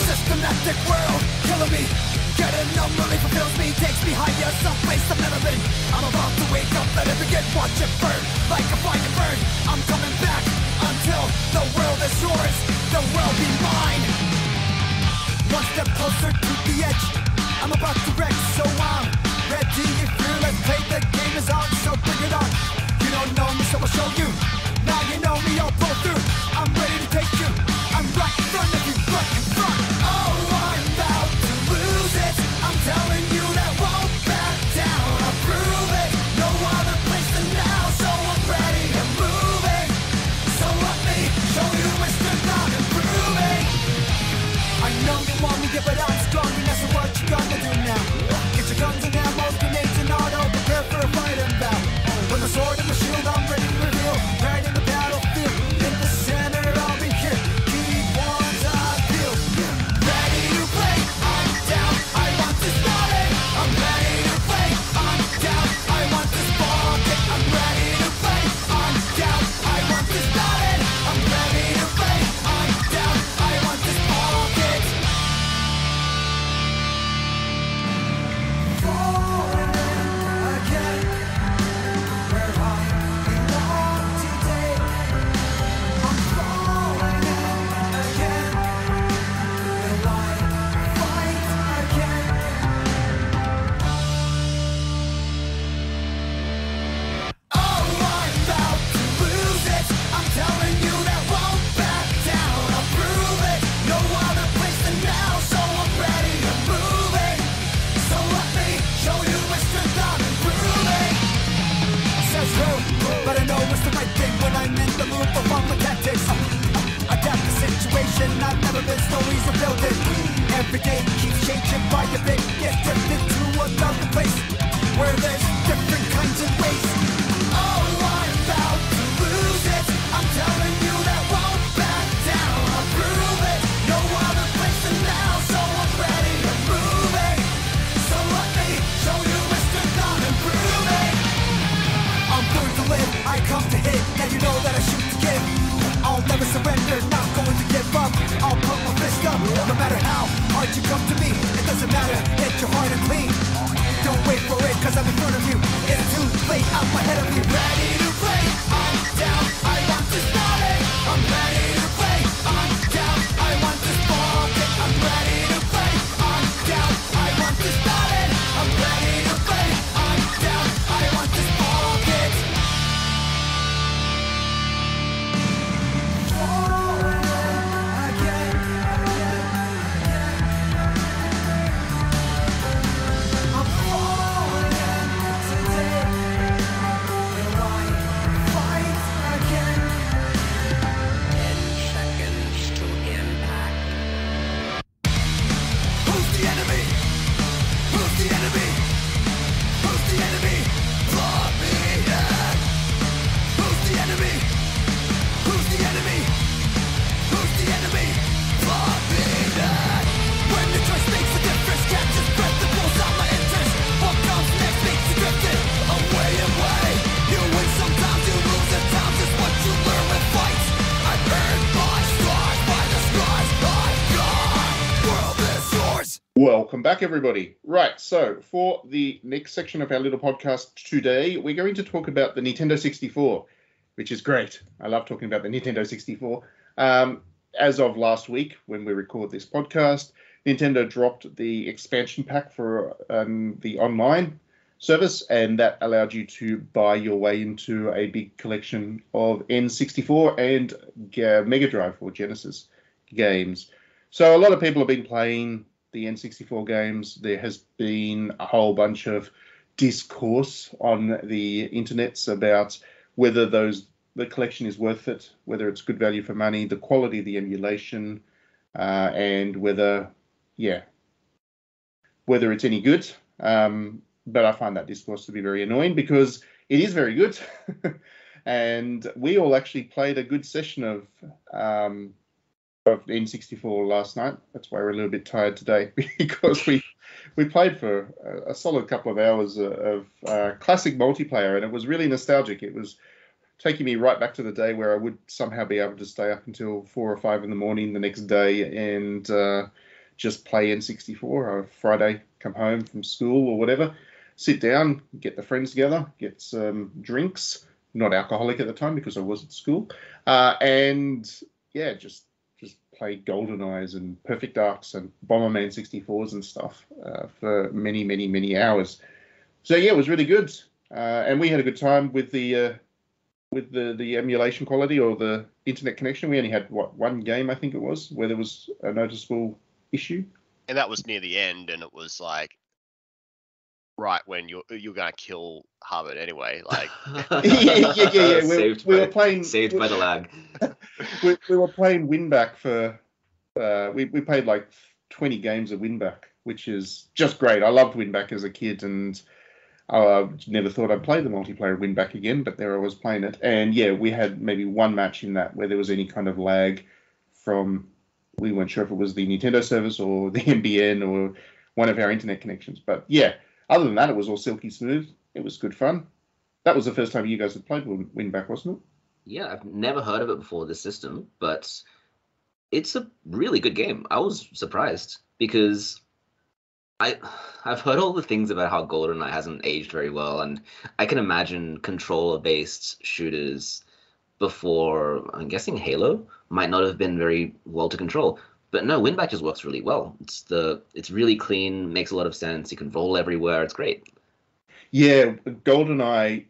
Systematic world killing me. Getting numb really fulfills me. Takes me higher, someplace I've never been. I'm about to wake up, let it begin. Watch it burn like a fire burn. I'm coming back until the world is yours, the world be mine. One step closer to the edge. I'm about to wreck, so I'm ready. If you're let's play, the game is on, so bring it on. You don't know me, so I'll show you. Now you know me, I'll pull through. I'm ready to take you. I'm right in front of you, right in front. Oh, I'm about to lose it. I'm telling you that won't back down. I'll prove it. No other place than now, so I'm ready to move it. So let me show you Mr. Not improving. I know you want me, yeah, but I'm strong, and that's what you gonna do now. Get your guns and ammo, grenades and auto, prepare for a fight and battle. With my sword and my shield, I'm ready to reveal. Right in the battlefield, in the center, I'll be here. Keep on top field. Ready to play, I'm down, I want this body. I'm ready to play, I'm down, I want this ball kick. I'm ready to play, I'm down, I want this body. I'm ready to play, I'm down, I want this ball kick. Falling again, where I belong today. I'm falling again, will I fight again? Oh, I'm about to lose it. I'm telling you that won't back down. I'll prove it. No other place than now, so I'm ready to move it. So let me show you Mr. Not improving. Says who, but I know it's the right thing when I'm in the mood for fun with tactics. Adapt the situation, I've never been stories are building. Every day keeps changing by a bit. Get drifted to another place where there's different kinds of ways. Oh, I'm about to lose it. I'm telling you that won't back down. I'll prove it. No other place than now, so I'm ready to move it. So let me show you Mr. Not improving. I'm born to live, I come to hit. Now you know that I shoot to give. I'll never surrender, not going to give up. I'll put my fist up, no matter how my head, I'll be ready to play. I'm down, I want to start it. I'm ready to play. I'm down, I want to spark it. I'm ready to play. I'm down, I want to start it. I'm ready to play. I'm down, I want to spark it. I'm falling today. Will I fight again? 10 seconds to impact. Who's the enemy? Who's the enemy? Who's the enemy? Blood me dead. Who's the enemy? Who's the enemy? Who's the enemy? Blood me dead. When the choice makes a difference, can't just press the pulse on my interest. What comes next makes you drifted away and away. You win sometimes, you lose at times. It's what you learn with fights. I earned my scars by the scars I've got. World is yours. Welcome back, everybody. Right, so for the next section of our little podcast today, we're going to talk about the Nintendo 64, which is great. I love talking about the Nintendo 64. As of last week, when we record this podcast, Nintendo dropped the expansion pack for the online service, and that allowed you to buy your way into a big collection of N64 and Mega Drive or Genesis games. So a lot of people have been playing the N64 games. There has been a whole bunch of discourse on the internets about whether the collection is worth it, whether it's good value for money, the quality of the emulation, and whether it's any good. But I find that discourse to be very annoying because it is very good. And we all actually played a good session of N64 last night. That's why we're a little bit tired today, because we played for a solid couple of hours of classic multiplayer, and it was really nostalgic. It was taking me right back to the day where I would somehow be able to stay up until 4 or 5 in the morning the next day and just play N64 or Friday, come home from school or whatever, sit down, get the friends together, get some drinks, not alcoholic at the time because I was at school, and yeah, just play GoldenEyes and Perfect Darks and Bomberman 64s and stuff for many, many, many hours. So yeah, it was really good, and we had a good time with the emulation quality or the internet connection. We only had one game, I think it was, where there was a noticeable issue, And that was near the end, and it was like right when you're gonna kill Harvard anyway. Like yeah. We were playing saved by the lag. we were playing Winback for we played like 20 games of Winback, which is just great. I loved Winback as a kid, and I never thought I'd play the multiplayer Winback again, but there I was playing it. And yeah, we had maybe one match in that where there was any kind of lag from, we weren't sure if it was the Nintendo service or the NBN or one of our internet connections. But yeah, other than that, it was all silky smooth. It was good fun. That was the first time you guys had played Winback, wasn't it? Yeah, I've never heard of it before this system, but it's a really good game. I was surprised because I've heard all the things about how GoldenEye hasn't aged very well, and I can imagine controller-based shooters before, I'm guessing Halo, might not have been very well to control. But no, Winback just works really well. It's really clean, makes a lot of sense. You can roll everywhere. It's great. Yeah, GoldenEye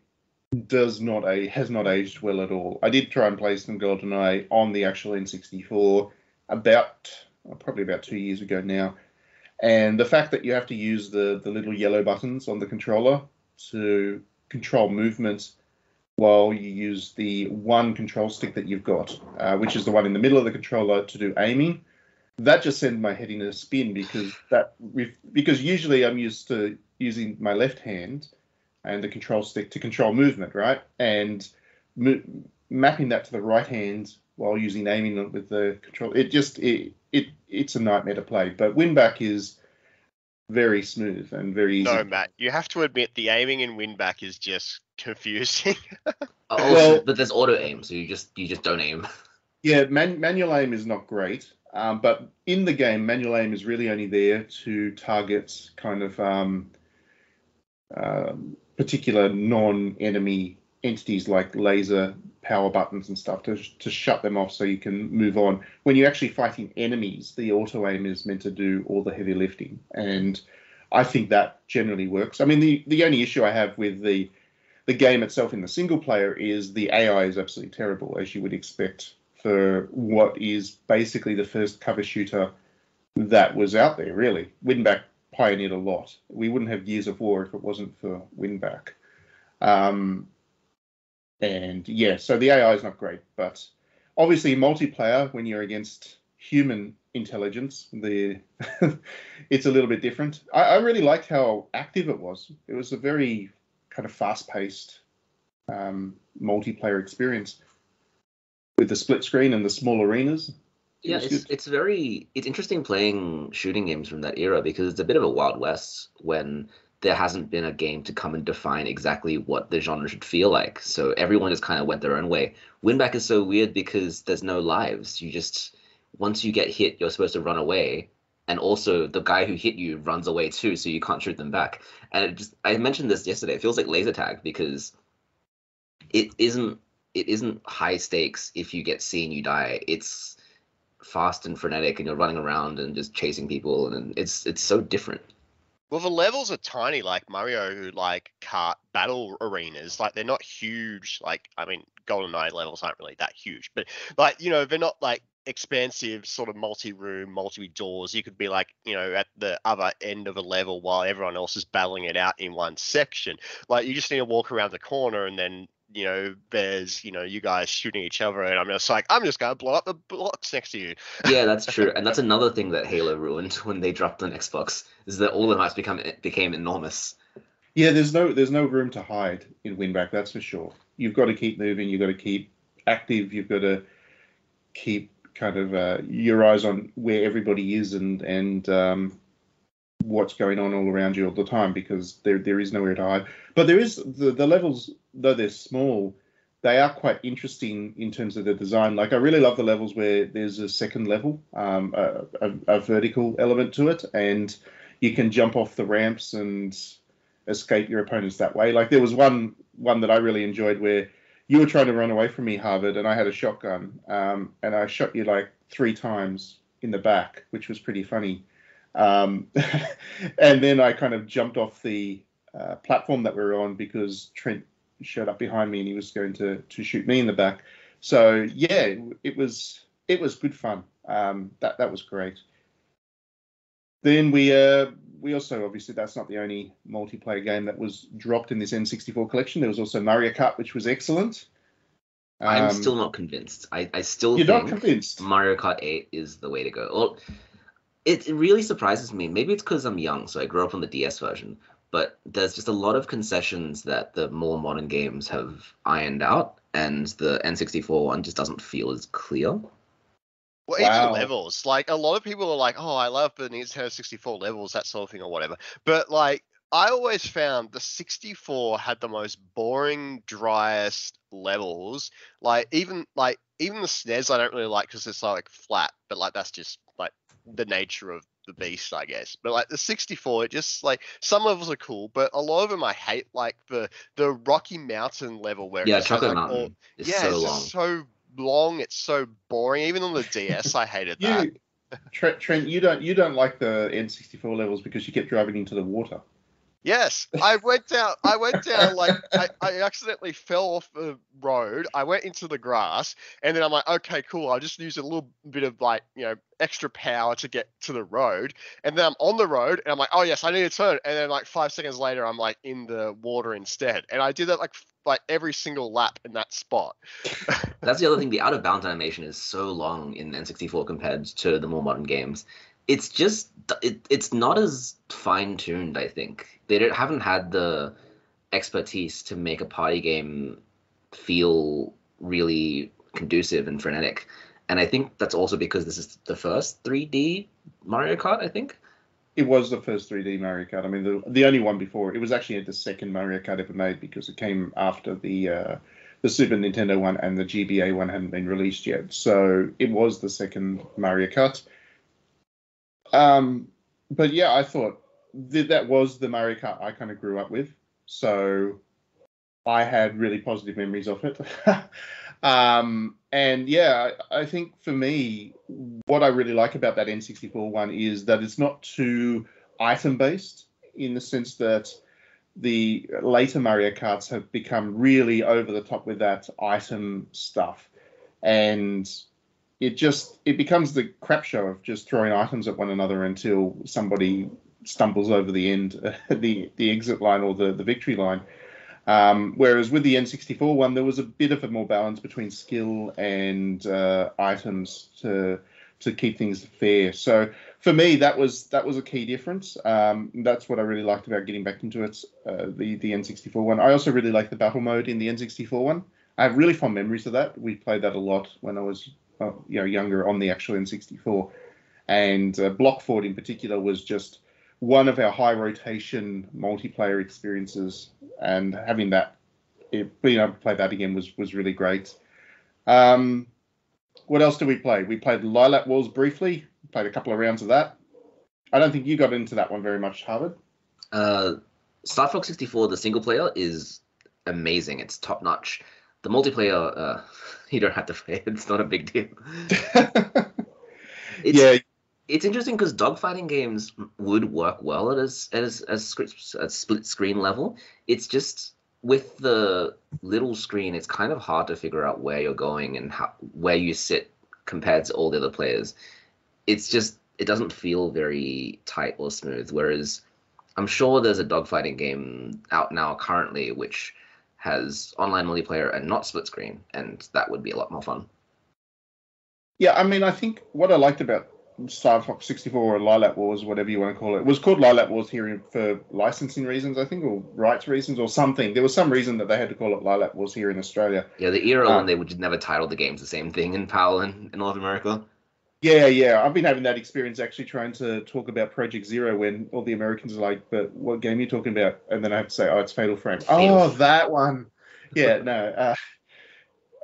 has not aged well at all. I did try and play some GoldenEye on the actual N64 probably about 2 years ago now. And the fact that you have to use the little yellow buttons on the controller to control movement while you use the one control stick that you've got, which is the one in the middle of the controller to do aiming, that just sent my head in a spin because usually I'm used to using my left hand and the control stick to control movement, right? And mapping that to the right hand while using aiming with the control, it's a nightmare to play. But Winback is very smooth and very easy. No, Matt, you have to admit the aiming in Winback is just confusing. But there's auto aim, so you just don't aim. Yeah, manual aim is not great, but in the game, manual aim is really only there to target kind of particular non-enemy entities like laser power buttons and stuff to shut them off so you can move on. When you're actually fighting enemies, the auto aim is meant to do all the heavy lifting, and I think that generally works. I mean, the only issue I have with the game itself in the single player is the AI is absolutely terrible, as you would expect for what is basically the first cover shooter that was out there, really. Winback pioneered a lot. We wouldn't have Gears of War if it wasn't for Winback. And yeah, so the AI is not great, but obviously multiplayer, when you're against human intelligence, it's a little bit different. I really liked how active it was. It was a very kind of fast-paced multiplayer experience with the split screen and the small arenas. Yeah, it's interesting playing shooting games from that era because it's a bit of a Wild West when there hasn't been a game to come and define exactly what the genre should feel like. So everyone just kind of went their own way. Winback is so weird because there's no lives. You just, once you get hit, you're supposed to run away. And also the guy who hit you runs away too, so you can't shoot them back. And I mentioned this yesterday, it feels like laser tag because it isn't high stakes. If you get seen, you die. It's fast and frenetic and you're running around and just chasing people, and it's so different. Well, the levels are tiny, like Mario, like Kart battle arenas. Like, they're not huge. Like, I mean, GoldenEye levels aren't really that huge, but like, you know, they're not like expansive sort of multi-room, multi-doors. You could be like, you know, at the other end of a level while everyone else is battling it out in one section. Like, you just need to walk around the corner and then, you know, there's, you know, you guys shooting each other, and I'm just going to blow up the blocks next to you. Yeah, that's true. And that's another thing that Halo ruined when they dropped on Xbox, is that all the maps became enormous. Yeah, there's no room to hide in Winback, that's for sure. You've got to keep moving, you've got to keep active, you've got to keep kind of your eyes on where everybody is and what's going on all around you all the time, because there is nowhere to hide. But there is the levels, though they're small, they are quite interesting in terms of the design. Like, I really love the levels where there's a second level, a vertical element to it, and you can jump off the ramps and escape your opponents that way. Like, there was one that I really enjoyed where you were trying to run away from me, Harvard, and I had a shotgun, and I shot you like 3 times in the back, which was pretty funny. And then I kind of jumped off the platform that we were on because Trent showed up behind me and he was going to shoot me in the back. So yeah, it was good fun. That was great. Then we also, obviously that's not the only multiplayer game that was dropped in this N64 collection. There was also Mario Kart, which was excellent. I'm still not convinced. I still You're think not convinced? Mario Kart 8 is the way to go. Well, it really surprises me. Maybe it's because I'm young, so I grew up on the DS version. But there's just a lot of concessions that the more modern games have ironed out, and the N64 one just doesn't feel as clear. Well, Wow. even levels. Like, a lot of people are like, oh, I love the Nintendo 64 levels, that sort of thing, or whatever. But, like, I always found the 64 had the most boring, driest levels. Like, even the SNES I don't really like because it's, like, flat. But, like, that's just, like, the nature of the beast, I guess. But like the 64, it just, like, some levels are cool, but a lot of them I hate. Like the Rocky Mountain level where Yeah, it just has, Chocolate like, Mountain is yeah, so it's long. just so long. It's so boring. Even on the DS, I hated that. Trent, you don't like the N64 levels because you kept driving into the water. Yes, I went down like I accidentally fell off the road. I went into the grass, and then I'm like, okay, cool. I'll just use a little bit of, like, you know, extra power to get to the road. And then I'm on the road, and I'm like, oh yes, I need to turn. And then like 5 seconds later, I'm like in the water instead. And I did that like every single lap in that spot. That's the other thing. The out of bounds animation is so long in N64 compared to the more modern games. It's just it's not as fine tuned. I think they haven't had the expertise to make a party game feel really conducive and frenetic. And I think that's also because this is the first 3D Mario Kart, I think. It was the first 3D Mario Kart. I mean, the only one before. It was actually the second Mario Kart ever made because it came after the Super Nintendo one, and the GBA one hadn't been released yet. So it was the second Mario Kart. But yeah, I thought that was the Mario Kart I kind of grew up with. So I had really positive memories of it. And yeah, I think for me, what I really like about that N64 one is that it's not too item based, in the sense that the later Mario Karts have become really over the top with that item stuff. And it becomes the crap show of just throwing items at one another until somebody stumbles over the end, the exit line or the victory line. Whereas with the N64 one, there was a bit of a more balance between skill and items to keep things fair. So for me, that was a key difference. That's what I really liked about getting back into it, the N64 one. I also really like the battle mode in the N64 one. I have really fond memories of that. We played that a lot when I was younger on the actual N64. And Block Fort in particular was just one of our high rotation multiplayer experiences, and having that, being able to play that again was really great. What else did we play? We played Lilac Wars briefly, played a couple of rounds of that. I don't think you got into that one very much, Harvard. Star Fox 64, the single player, is amazing. It's top notch. The multiplayer, you don't have to play it. It's not a big deal. It's interesting because dogfighting games would work well at a split screen level. It's just with the little screen, it's kind of hard to figure out where you're going and where you sit compared to all the other players. It's just, it doesn't feel very tight or smooth. Whereas I'm sure there's a dogfighting game out now currently which has online multiplayer and not split screen, and that would be a lot more fun. Yeah, I mean, I think what I liked about Star Fox 64 or Lilac Wars, whatever you want to call it, was called Lilac Wars here for licensing reasons, I think, or rights reasons or something. There was some reason that they had to call it Lilac Wars here in Australia. Yeah, the era when they would never title the games the same thing in PAL and in North America. Yeah. I've been having that experience actually trying to talk about Project Zero when all the Americans are like, but what game are you talking about? And then I have to say, oh, it's Fatal Frame. Oh, that one. Yeah, no.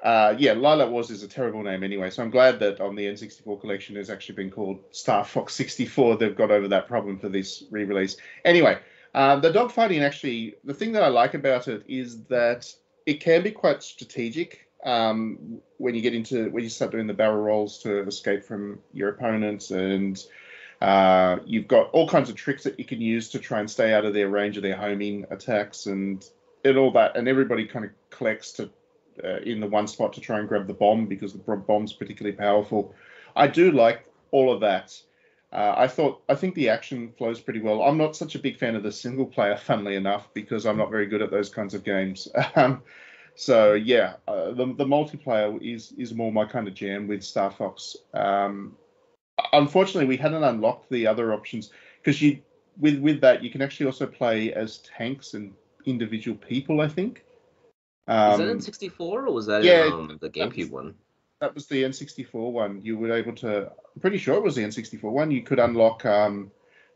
Lilac Wars is a terrible name anyway, so I'm glad that on the N64 collection it's actually been called Star Fox 64. They've got over that problem for this re-release. Anyway, the dogfighting, actually, the thing that I like about it is that it can be quite strategic when you start doing the barrel rolls to escape from your opponents, and you've got all kinds of tricks that you can use to try and stay out of their range of their homing attacks and all that, and everybody kind of collects to in the one spot to try and grab the bomb because the bomb's particularly powerful. I do like all of that. I think the action flows pretty well. I'm not such a big fan of the single player, funnily enough, because I'm not very good at those kinds of games. So yeah, the multiplayer is more my kind of jam with Star Fox. Unfortunately, we hadn't unlocked the other options because with that you can actually also play as tanks and individual people, I think. Was that in 64 or was that in the GameCube one? That was the N64 one. You were able to, I'm pretty sure it was the N64 one. You could unlock the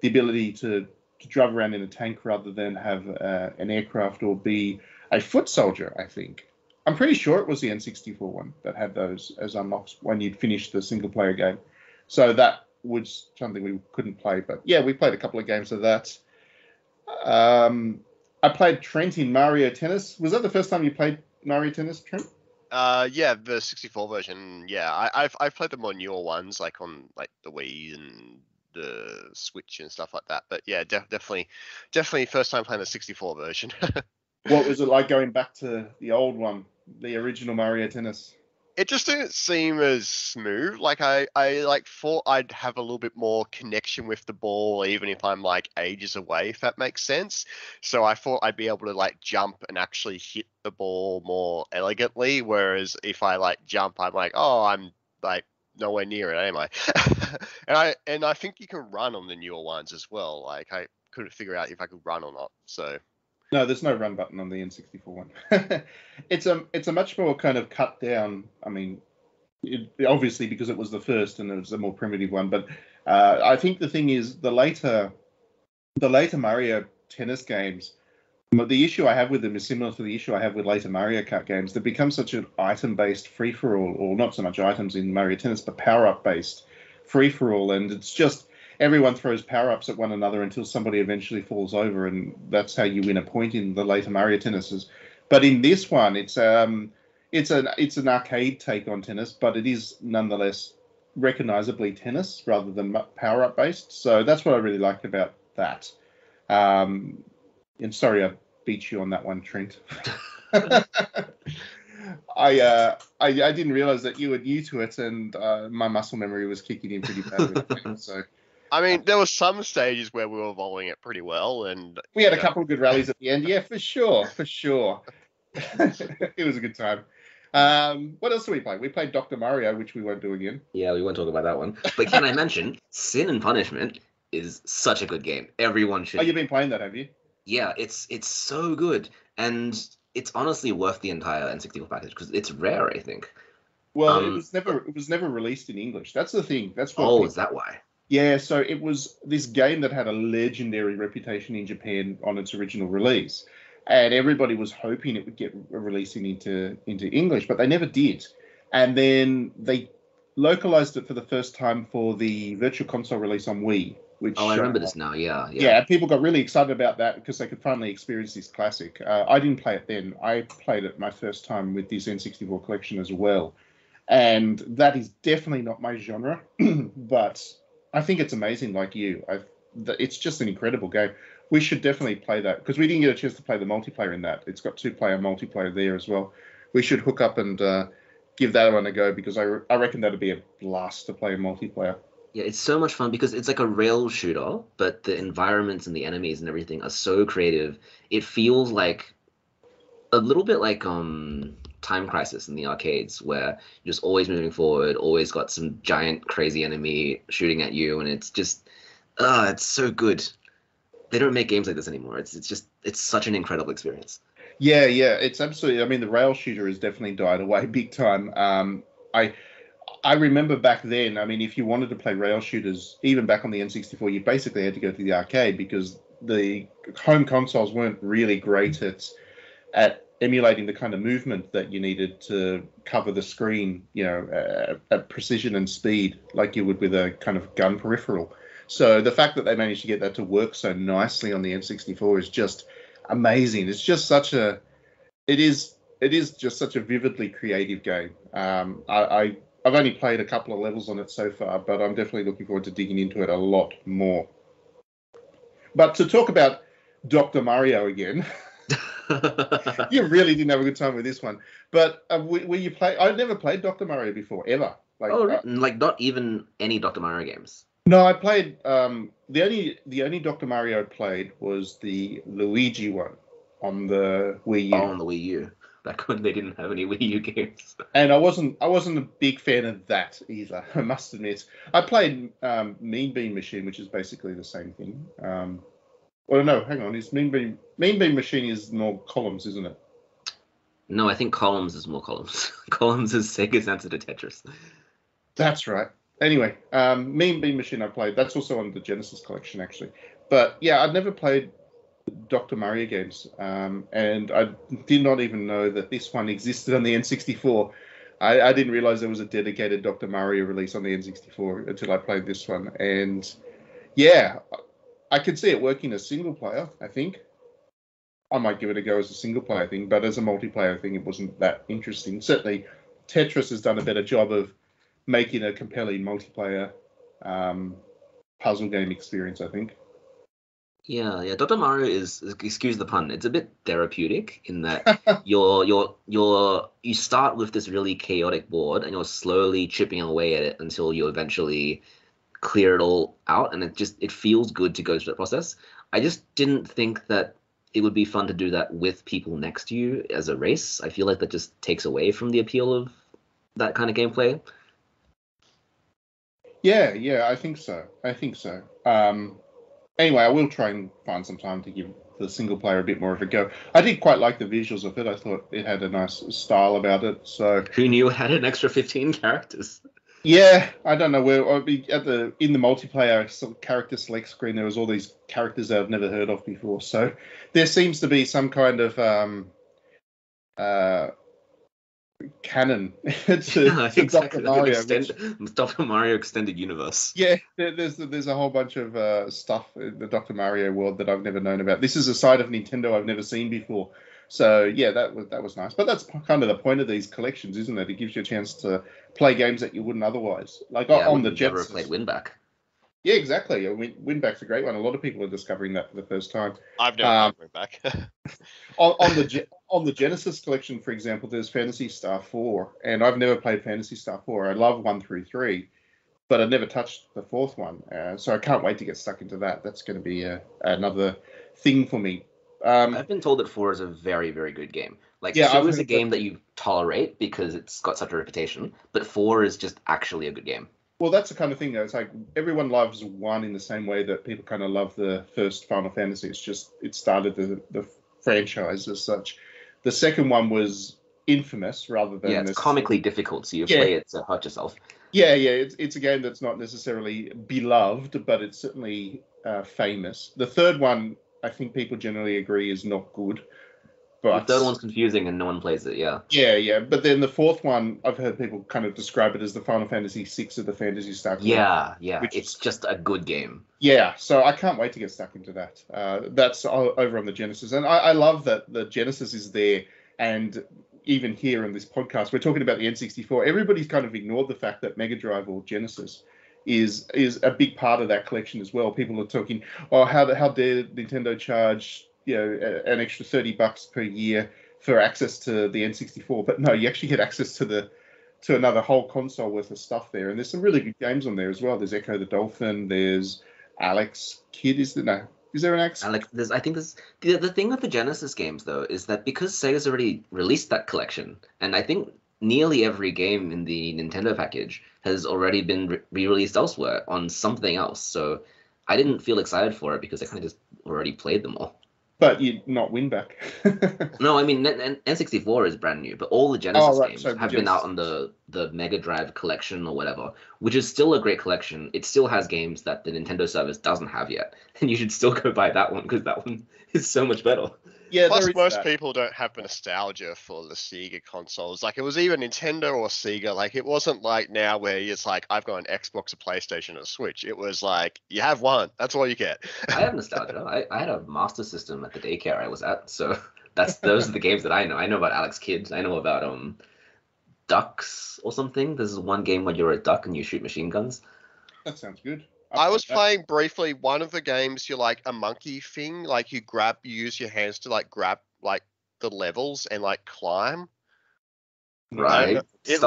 ability to drive around in a tank rather than have an aircraft or be a foot soldier, I think. I'm pretty sure it was the N64 one that had those as unlocks when you'd finish the single player game. So that was something we couldn't play. But yeah, we played a couple of games of that. I played Trent in Mario Tennis. Was that the first time you played Mario Tennis, Trent? Yeah, the 64 version. Yeah, I've played the more newer ones, like on like the Wii and the Switch and stuff like that. But yeah, definitely first time playing the 64 version. What was it like going back to the old one, the original Mario Tennis? It just didn't seem as smooth. Like I like thought I'd have a little bit more connection with the ball, even if I'm like ages away, if that makes sense. So I thought I'd be able to like jump and actually hit the ball more elegantly. Whereas if I like jump, I'm like, oh, I'm like nowhere near it, am I? and I think you can run on the newer ones as well. Like I couldn't figure out if I could run or not. So. No, there's no run button on the N64 one. It's a much more kind of cut down. I mean, obviously because it was the first and it was a more primitive one. But I think the thing is the later Mario Tennis games. The issue I have with them is similar to the issue I have with later Mario Kart games. They become such an item-based free-for-all, or not so much items in Mario Tennis, but power-up based free-for-all, and it's just everyone throws power-ups at one another until somebody eventually falls over, and that's how you win a point in the later Mario Tennises. But in this one, it's an arcade take on tennis, but it is nonetheless recognizably tennis rather than power-up based. So that's what I really liked about that. And sorry I beat you on that one, Trent. I didn't realize that you were new to it, and my muscle memory was kicking in pretty badly. So I mean, there were some stages where we were volleying it pretty well, and we had a couple of good rallies at the end. Yeah, for sure. It was a good time. What else did we play? We played Dr. Mario, which we won't do again. Yeah, we won't talk about that one. But can I mention, Sin and Punishment is such a good game. Everyone should. Oh, you've been playing that, have you? Yeah, it's so good, and it's honestly worth the entire N64 package because it's rare, I think. Well, it was never released in English. That's the thing. That's what. Oh, is that why? Yeah, so it was this game that had a legendary reputation in Japan on its original release, and everybody was hoping it would get released into English, but they never did. And then they localized it for the first time for the Virtual Console release on Wii. Which, I remember this now. Yeah. Yeah, people got really excited about that because they could finally experience this classic. I didn't play it then. I played it my first time with this N64 collection as well. And that is definitely not my genre, but I think it's amazing like you. It's just an incredible game. We should definitely play that because we didn't get a chance to play the multiplayer in that. It's got 2-player multiplayer there as well. We should hook up and give that one a go because I reckon that'd be a blast to play in multiplayer. Yeah, it's so much fun because it's like a rail shooter, but the environments and the enemies and everything are so creative. It feels like a little bit like Time Crisis in the arcades, where you're just always moving forward, always got some giant crazy enemy shooting at you, and it's just, it's so good. They don't make games like this anymore. It's such an incredible experience. Yeah, it's absolutely. I mean, the rail shooter has definitely died away big time. I remember back then, I mean, if you wanted to play rail shooters, even back on the N64, you basically had to go to the arcade because the home consoles weren't really great at emulating the kind of movement that you needed to cover the screen, at precision and speed, like you would with a kind of gun peripheral. So the fact that they managed to get that to work so nicely on the N64 is just amazing. It's just it is just such a vividly creative game. I've only played a couple of levels on it so far, but I'm definitely looking forward to digging into it a lot more. But to talk about Dr. Mario again, you really didn't have a good time with this one. But were you play? I've never played Dr. Mario before, ever. Like not even any Dr. Mario games. No, I played the only Dr. Mario I played was the Luigi one on the Wii U. Oh, on the Wii U. Back when they didn't have any Wii U games. And I wasn't a big fan of that either, I must admit. I played Mean Bean Machine, which is basically the same thing. Well, no, hang on. Mean Bean Machine is more columns, isn't it? No, I think Columns is more columns. Columns is Sega's answer to Tetris. That's right. Anyway, Mean Bean Machine I played. That's also on the Genesis collection, actually. But yeah, I'd never played Dr. Mario games, and I did not even know that this one existed on the N64. I didn't realize there was a dedicated Dr. Mario release on the N64 until I played this one. And yeah, I could see it working as single player, I think. I might give it a go as a single player thing, but as a multiplayer thing, it wasn't that interesting. Certainly, Tetris has done a better job of making a compelling multiplayer puzzle game experience, I think. Yeah. Dr. Mario is, excuse the pun, it's a bit therapeutic in that you start with this really chaotic board and you're slowly chipping away at it until you eventually clear it all out, and it feels good to go through that process. I just didn't think that it would be fun to do that with people next to you as a race. I feel like that just takes away from the appeal of that kind of gameplay. Yeah, I think so. Anyway, I will try and find some time to give the single player a bit more of a go. I did quite like the visuals of it. I thought it had a nice style about it. So who knew it had an extra 15 characters? Yeah, I don't know where I'd be in the multiplayer character select screen. There was all these characters that I've never heard of before. So there seems to be some kind of canon to, Yeah, to exactly. Dr. Like an Mario. Dr. Mario extended universe. Yeah, there's a whole bunch of stuff in the Dr. Mario world that I've never known about. This is a side of Nintendo I've never seen before. So yeah, that was nice. But that's kind of the point of these collections, isn't it? It gives you a chance to play games that you wouldn't otherwise. Like Yeah, on the never Genesis. played Winback. Yeah, exactly. I mean, Winback's a great one. A lot of people are discovering that for the first time. I've never played back. On the Genesis collection, for example, there's Phantasy Star 4, and I've never played Phantasy Star 4. I love 1 through 3, but I've never touched the fourth one. So I can't wait to get stuck into that. That's going to be another thing for me. I've been told that 4 is a very, very good game. Like, Yeah, 2 is a game that you tolerate because it's got such a reputation, but 4 is just actually a good game. Well, that's the kind of thing, though. It's like everyone loves 1 in the same way that people kind of love the first Final Fantasy. It's just, it started the franchise as such. The second one was infamous rather than... Yeah, it's comically difficult, so you play it to hurt yourself. Yeah, it's a game that's not necessarily beloved, but it's certainly famous. The third one, I think people generally agree, is not good. But The third one's confusing and no one plays it, yeah. Yeah. But then the fourth one, I've heard people kind of describe it as the Final Fantasy VI of the Phantasy Star Collection. Yeah. It's just a good game. Yeah, so I can't wait to get stuck into that. That's over on the Genesis. And I love that the Genesis is there. And even here in this podcast, we're talking about the N64. Everybody's kind of ignored the fact that Mega Drive or Genesis is a big part of that collection as well. People are talking, how dare Nintendo charge an extra $30 per year for access to the N64? But no, you actually get access to another whole console worth of stuff there. And there's some really good games on there as well. There's Echo the Dolphin. There's Alex Kidd. Is there an Alex? I think the thing with the Genesis games though is that because Sega's already released that collection, and I think nearly every game in the Nintendo package has already been re-released elsewhere on something else. So I didn't feel excited for it because I kind of just already played them all. But you not win back. No, I mean N64 is brand new, but all the Genesis games have been out on the Mega Drive collection or whatever, which is still a great collection. It still has games that the Nintendo service doesn't have yet, and you should still go buy that one because that one is so much better. Yeah, plus most people don't have nostalgia for the Sega consoles. Like, it was either Nintendo or Sega. Like, it wasn't like now where it's like, I've got an Xbox, a PlayStation, and a Switch. It was like, you have one. That's all you get. I have nostalgia. I had a Master System at the daycare I was at, so those are the games that I know. I know about Alex Kidd. I know about ducks or something. There's one game where you're a duck and you shoot machine guns. That sounds good. I was playing briefly one of the games. You're like a monkey thing. Like, you use your hands to like grab like the levels and like climb. Right. It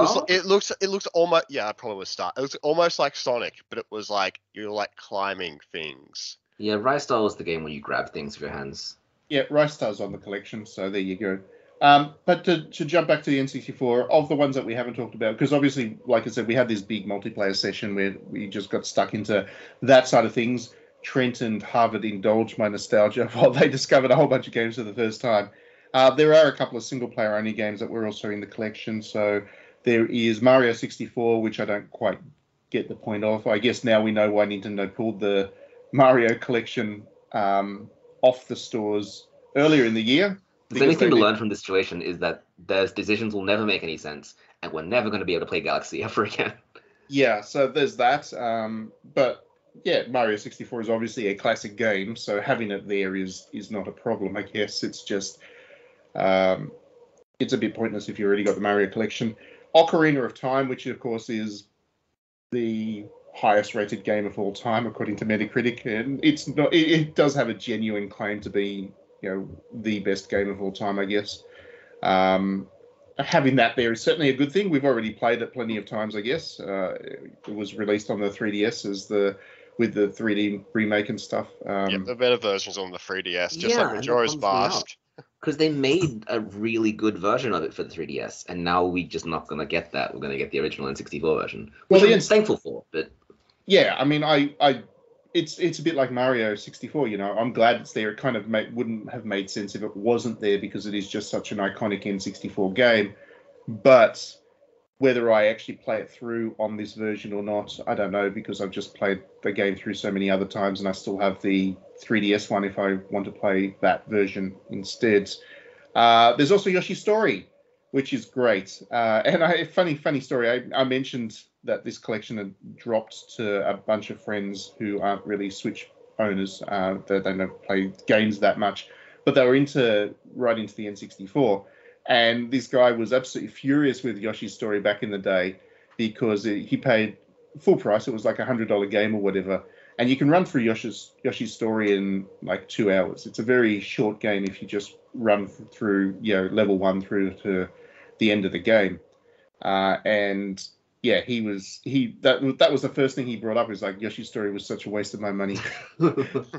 looks almost, yeah, it probably was Star. It looks almost like Sonic, but it was like you're like climbing things. Yeah, Rise Star was the game where you grab things with your hands. Yeah, Rise Star's on the collection, so there you go. But to jump back to the N64, of the ones that we haven't talked about, because obviously, like I said, we had this big multiplayer session where we just got stuck into that side of things. Trent and Harvard indulged my nostalgia while they discovered a whole bunch of games for the first time. There are a couple of single-player only games that were also in the collection. So there is Mario 64, which I don't quite get the point of. I guess now we know why Nintendo pulled the Mario collection off the stores earlier in the year. The only thing to learn from this situation is that their decisions will never make any sense, and we're never going to be able to play Galaxy ever again. Yeah, so there's that. But yeah, Mario 64 is obviously a classic game, so having it there is not a problem, I guess. It's just it's a bit pointless if you already got the Mario collection. Ocarina of Time, which of course is the highest rated game of all time according to Metacritic, and it does have a genuine claim to be the best game of all time, I guess. Having that there is certainly a good thing. We've already played it plenty of times, I guess. It was released on the 3DS with the 3D remake and stuff. Yeah, the better versions on the 3DS, just like Majora's Mask. Because they made a really good version of it for the 3DS, and now we're just not going to get that. We're going to get the original N64 version, which I'm thankful for. But yeah, I mean, it's a bit like Mario 64, I'm glad it's there. It kind of wouldn't have made sense if it wasn't there because it is just such an iconic N64 game. But whether I actually play it through on this version or not, I don't know, because I've just played the game through so many other times, and I still have the 3DS one if I want to play that version instead. There's also Yoshi's Story, which is great. And funny story. I mentioned that this collection had dropped to a bunch of friends who aren't really Switch owners. That they don't play games that much, but they were right into the N64. And this guy was absolutely furious with Yoshi's Story back in the day because he paid full price. It was like $100 game or whatever. And you can run through Yoshi's Story in like 2 hours. It's a very short game if you just run through, level 1 through to the end of the game. And yeah, that was the first thing he brought up. Is like Yoshi's Story was such a waste of my money.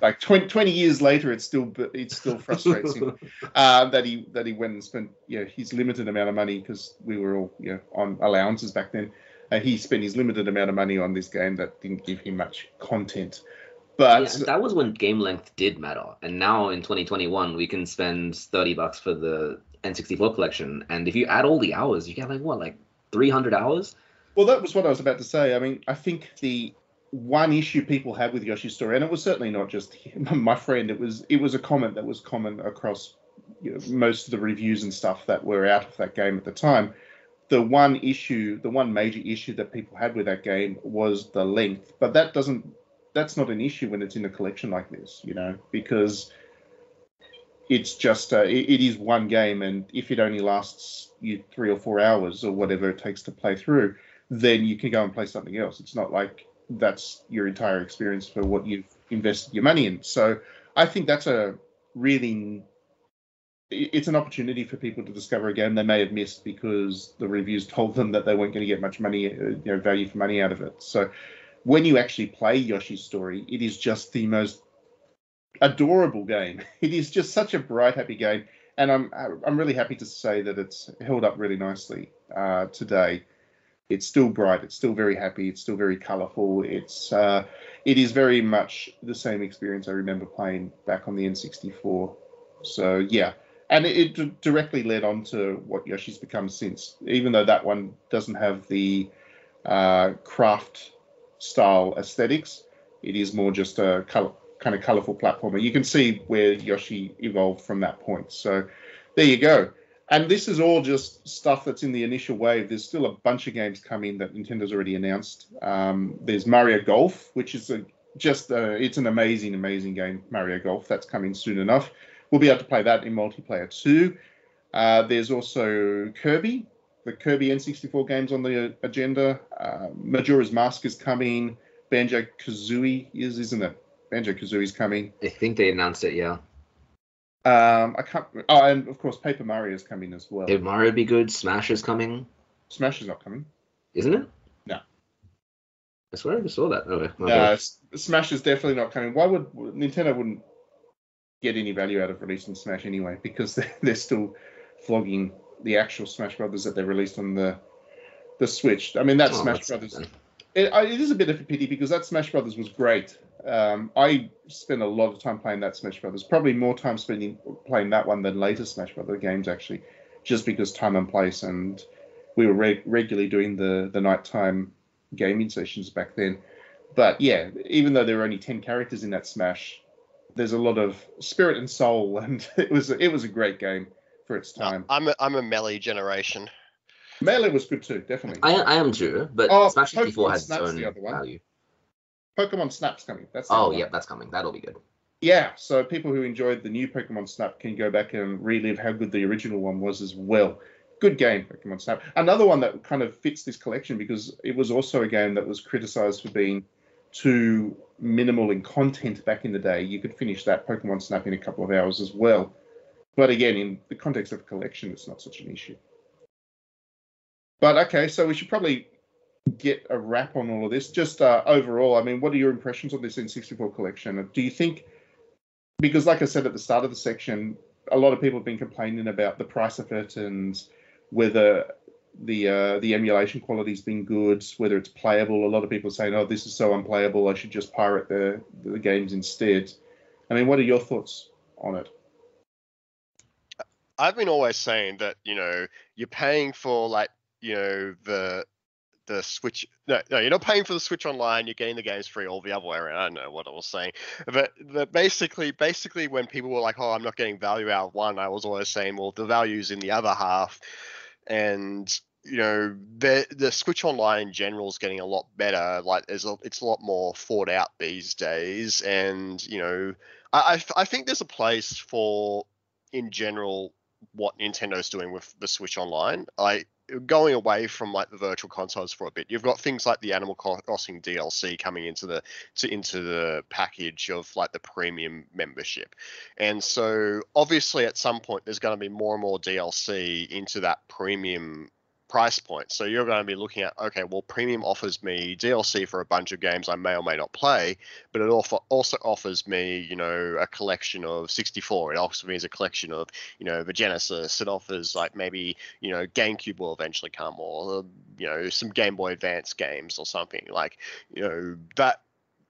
Like 20 years later, it still frustrates him that he went and spent his limited amount of money, because we were all on allowances back then. He spent his limited amount of money on this game that didn't give him much content. But that was when game length did matter. And now in 2021, we can spend $30 for the N64 collection. And if you add all the hours, you get like 300 hours? Well, that was what I was about to say. I mean, I think the one issue people had with Yoshi's Story, and it was certainly not just my friend, it was a comment that was common across most of the reviews and stuff that were out of that game at the time. The one major issue that people had with that game was the length, but that's not an issue when it's in a collection like this, because it's just it is one game, and if it only lasts you 3 or 4 hours or whatever it takes to play through, then you can go and play something else. It's not like that's your entire experience for what you've invested your money in. So I think that's it's an opportunity for people to discover a game they may have missed because the reviews told them that they weren't going to get much money, value for money out of it. So when you actually play Yoshi's Story, it is just the most adorable game. It is just such a bright, happy game, and I'm really happy to say that it's held up really nicely today. It's still bright. It's still very happy. It's still very colourful. It is very much the same experience I remember playing back on the N64. So yeah. And it directly led on to what Yoshi's become since, even though that one doesn't have the craft style aesthetics. It is more just a kind of colourful platformer. You can see where Yoshi evolved from that point. So there you go. And this is all just stuff that's in the initial wave. There's still a bunch of games coming that Nintendo's already announced. There's Mario Golf, which is it's an amazing, amazing game, Mario Golf. That's coming soon enough. We'll be able to play that in multiplayer too. There's also Kirby. The Kirby N64 game's on the agenda. Majora's Mask is coming. Banjo-Kazooie isn't it? Banjo-Kazooie's coming. I think they announced it, yeah. I can't. Oh, and of course, Paper Mario is coming as well. Paper Mario would be good. Smash is coming. Smash is not coming. Isn't it? No. I swear I just saw that. Okay. No, Smash is definitely not coming. Why would Nintendo wouldn't get any value out of releasing Smash anyway? Because they're still flogging the actual Smash Brothers that they released on the Switch. I mean, that Smash Brothers. It is a bit of a pity because that Smash Brothers was great. I spent a lot of time playing that Smash Brothers, probably more time playing that one than later Smash Brothers games, actually, just because time and place, and we were regularly doing the nighttime gaming sessions back then. But yeah, even though there were only 10 characters in that Smash, there's a lot of spirit and soul, and it was a great game for its time. No, I'm a Melee generation. Melee was good too, definitely. I am too, but Smash 64 has its own value. Pokemon Snap's coming. That's that's coming. That'll be good. Yeah, so people who enjoyed the new Pokemon Snap can go back and relive how good the original one was as well. Good game, Pokemon Snap. Another one that kind of fits this collection because it was also a game that was criticized for being too minimal in content back in the day. You could finish that Pokemon Snap in a couple of hours as well. But again, in the context of a collection, it's not such an issue. But okay, so we should probably get a wrap on all of this. Just overall, I mean, what are your impressions of this N64 collection? Do you think, because like I said at the start of the section, a lot of people have been complaining about the price of it and whether the emulation quality's been good, whether it's playable. A lot of people are saying, oh, this is so unplayable, I should just pirate the games instead. I mean, what are your thoughts on it? I've been always saying that, you're paying for the Switch. No, you're not paying for the Switch Online. You're getting the games free all the other way around. I don't know what I was saying, but basically, when people were like, "Oh, I'm not getting value out of one," I was always saying, "Well, the value's in the other half." and the Switch Online in general is getting a lot better. Like it's a lot more thought out these days, and I think there's a place for, in general, what Nintendo's doing with the Switch Online. Like going away from like the virtual consoles for a bit, you've got things like the Animal Crossing DLC coming into the package of like the premium membership, and so obviously at some point there's going to be more and more DLC into that premium price point. So you're going to be looking at, okay, well, premium offers me DLC for a bunch of games I may or may not play, but it also offers me, a collection of 64. It also means a collection of, the Genesis. It offers like maybe, GameCube will eventually come, or, some Game Boy Advance games or something like, that.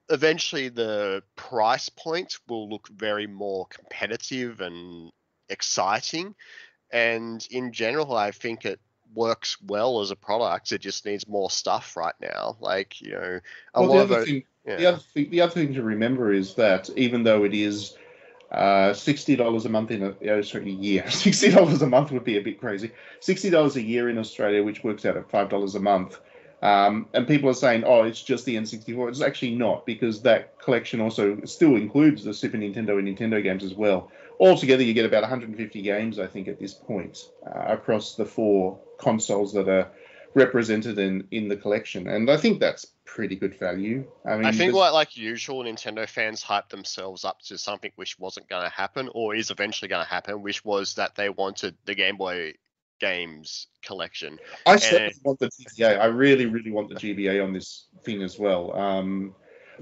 Eventually the price point will look very more competitive and exciting. And in general, I think it works well as a product. It just needs more stuff right now. Like, a lot of it. Yeah. The other thing to remember is that even though it is $60 a month in a year, $60 a month would be a bit crazy. $60 a year in Australia, which works out at $5 a month. And people are saying, oh, it's just the N64. It's actually not, because that collection also still includes the Super Nintendo and Nintendo games as well. Altogether, you get about 150 games, I think, at this point, across the 4 consoles that are represented in the collection. And I think that's pretty good value. I think like usual, Nintendo fans hyped themselves up to something which wasn't going to happen, or is eventually going to happen, which was that they wanted the Game Boy games collection. I certainly want the GBA. I really, really want the GBA on this thing as well.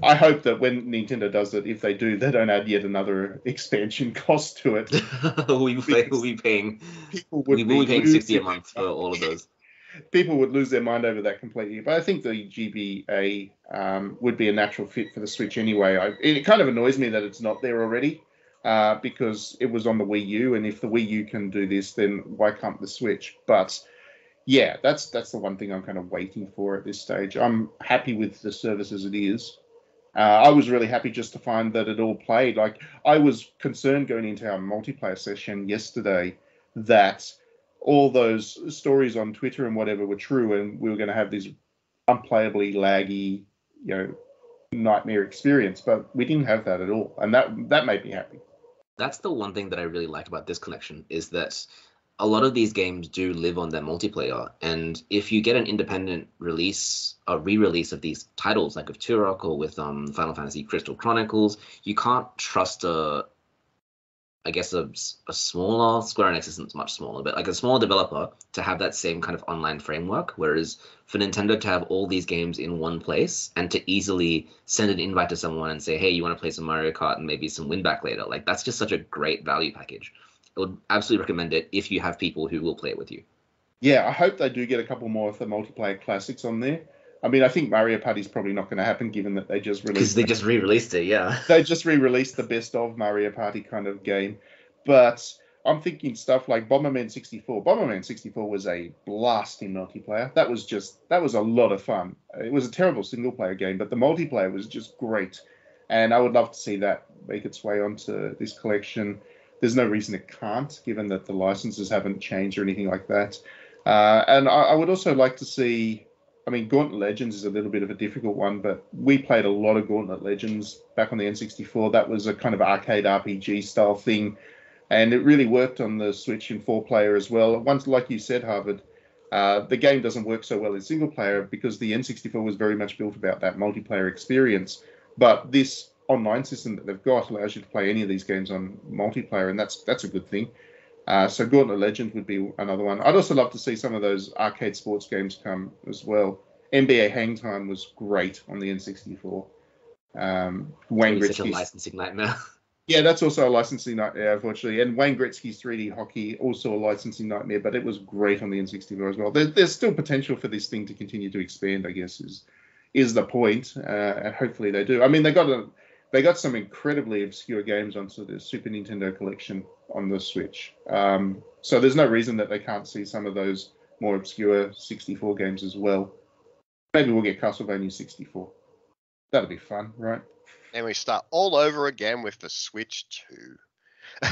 I hope that when Nintendo does it, if they do, they don't add yet another expansion cost to it. We'll be paying 60 a month for all of those. People would lose their mind over that completely. But I think the GBA would be a natural fit for the Switch anyway. It kind of annoys me that it's not there already, because it was on the Wii U, and if the Wii U can do this, then why can't the Switch? But yeah, that's the one thing I'm kind of waiting for at this stage. I'm happy with the service as it is. I was really happy just to find that it all played. Like, I was concerned going into our multiplayer session yesterday that all those stories on Twitter and whatever were true, and we were going to have this unplayably laggy, nightmare experience. But we didn't have that at all, and that made me happy. That's the one thing that I really liked about this collection, is that a lot of these games do live on their multiplayer, and if you get an independent release, a re-release of these titles, like of Turok or with Final Fantasy Crystal Chronicles, you can't trust a smaller, Square Enix isn't much smaller, but like a smaller developer to have that same kind of online framework, whereas for Nintendo to have all these games in one place and to easily send an invite to someone and say, hey, you want to play some Mario Kart and maybe some win back later, like that's just such a great value package. I would absolutely recommend it if you have people who will play it with you. Yeah, I hope they do get a couple more of the multiplayer classics on there. I mean, I think Mario Party's probably not going to happen, given that they just released... Because they just re-released it, yeah. They just re-released the best of Mario Party kind of game. But I'm thinking stuff like Bomberman 64. Bomberman 64 was a blast in multiplayer. That was a lot of fun. It was a terrible single-player game, but the multiplayer was just great. And I would love to see that make its way onto this collection. There's no reason it can't, given that the licenses haven't changed or anything like that. And I would also like to see... I mean, Gauntlet Legends is a little bit of a difficult one, but we played a lot of Gauntlet Legends back on the N64. That was a kind of arcade RPG style thing, and it really worked on the Switch in 4-player as well. Once, like you said, Harvard, the game doesn't work so well in single player because the N64 was very much built about that multiplayer experience. But this online system that they've got allows you to play any of these games on multiplayer, and that's a good thing. So Gauntlet Legends would be another one. I'd also love to see some of those arcade sports games come as well. NBA Hang Time was great on the N64. Wayne Gretzky's... such a licensing nightmare. Yeah, that's also a licensing nightmare, unfortunately. And Wayne Gretzky's 3D Hockey, also a licensing nightmare, but it was great on the N64 as well. There's still potential for this thing to continue to expand, I guess, is the point. And hopefully they do. I mean, they got some incredibly obscure games onto the Super Nintendo collection on the Switch. So there's no reason that they can't see some of those more obscure 64 games as well. Maybe we'll get Castlevania 64. That'll be fun, right? And we start all over again with the Switch 2.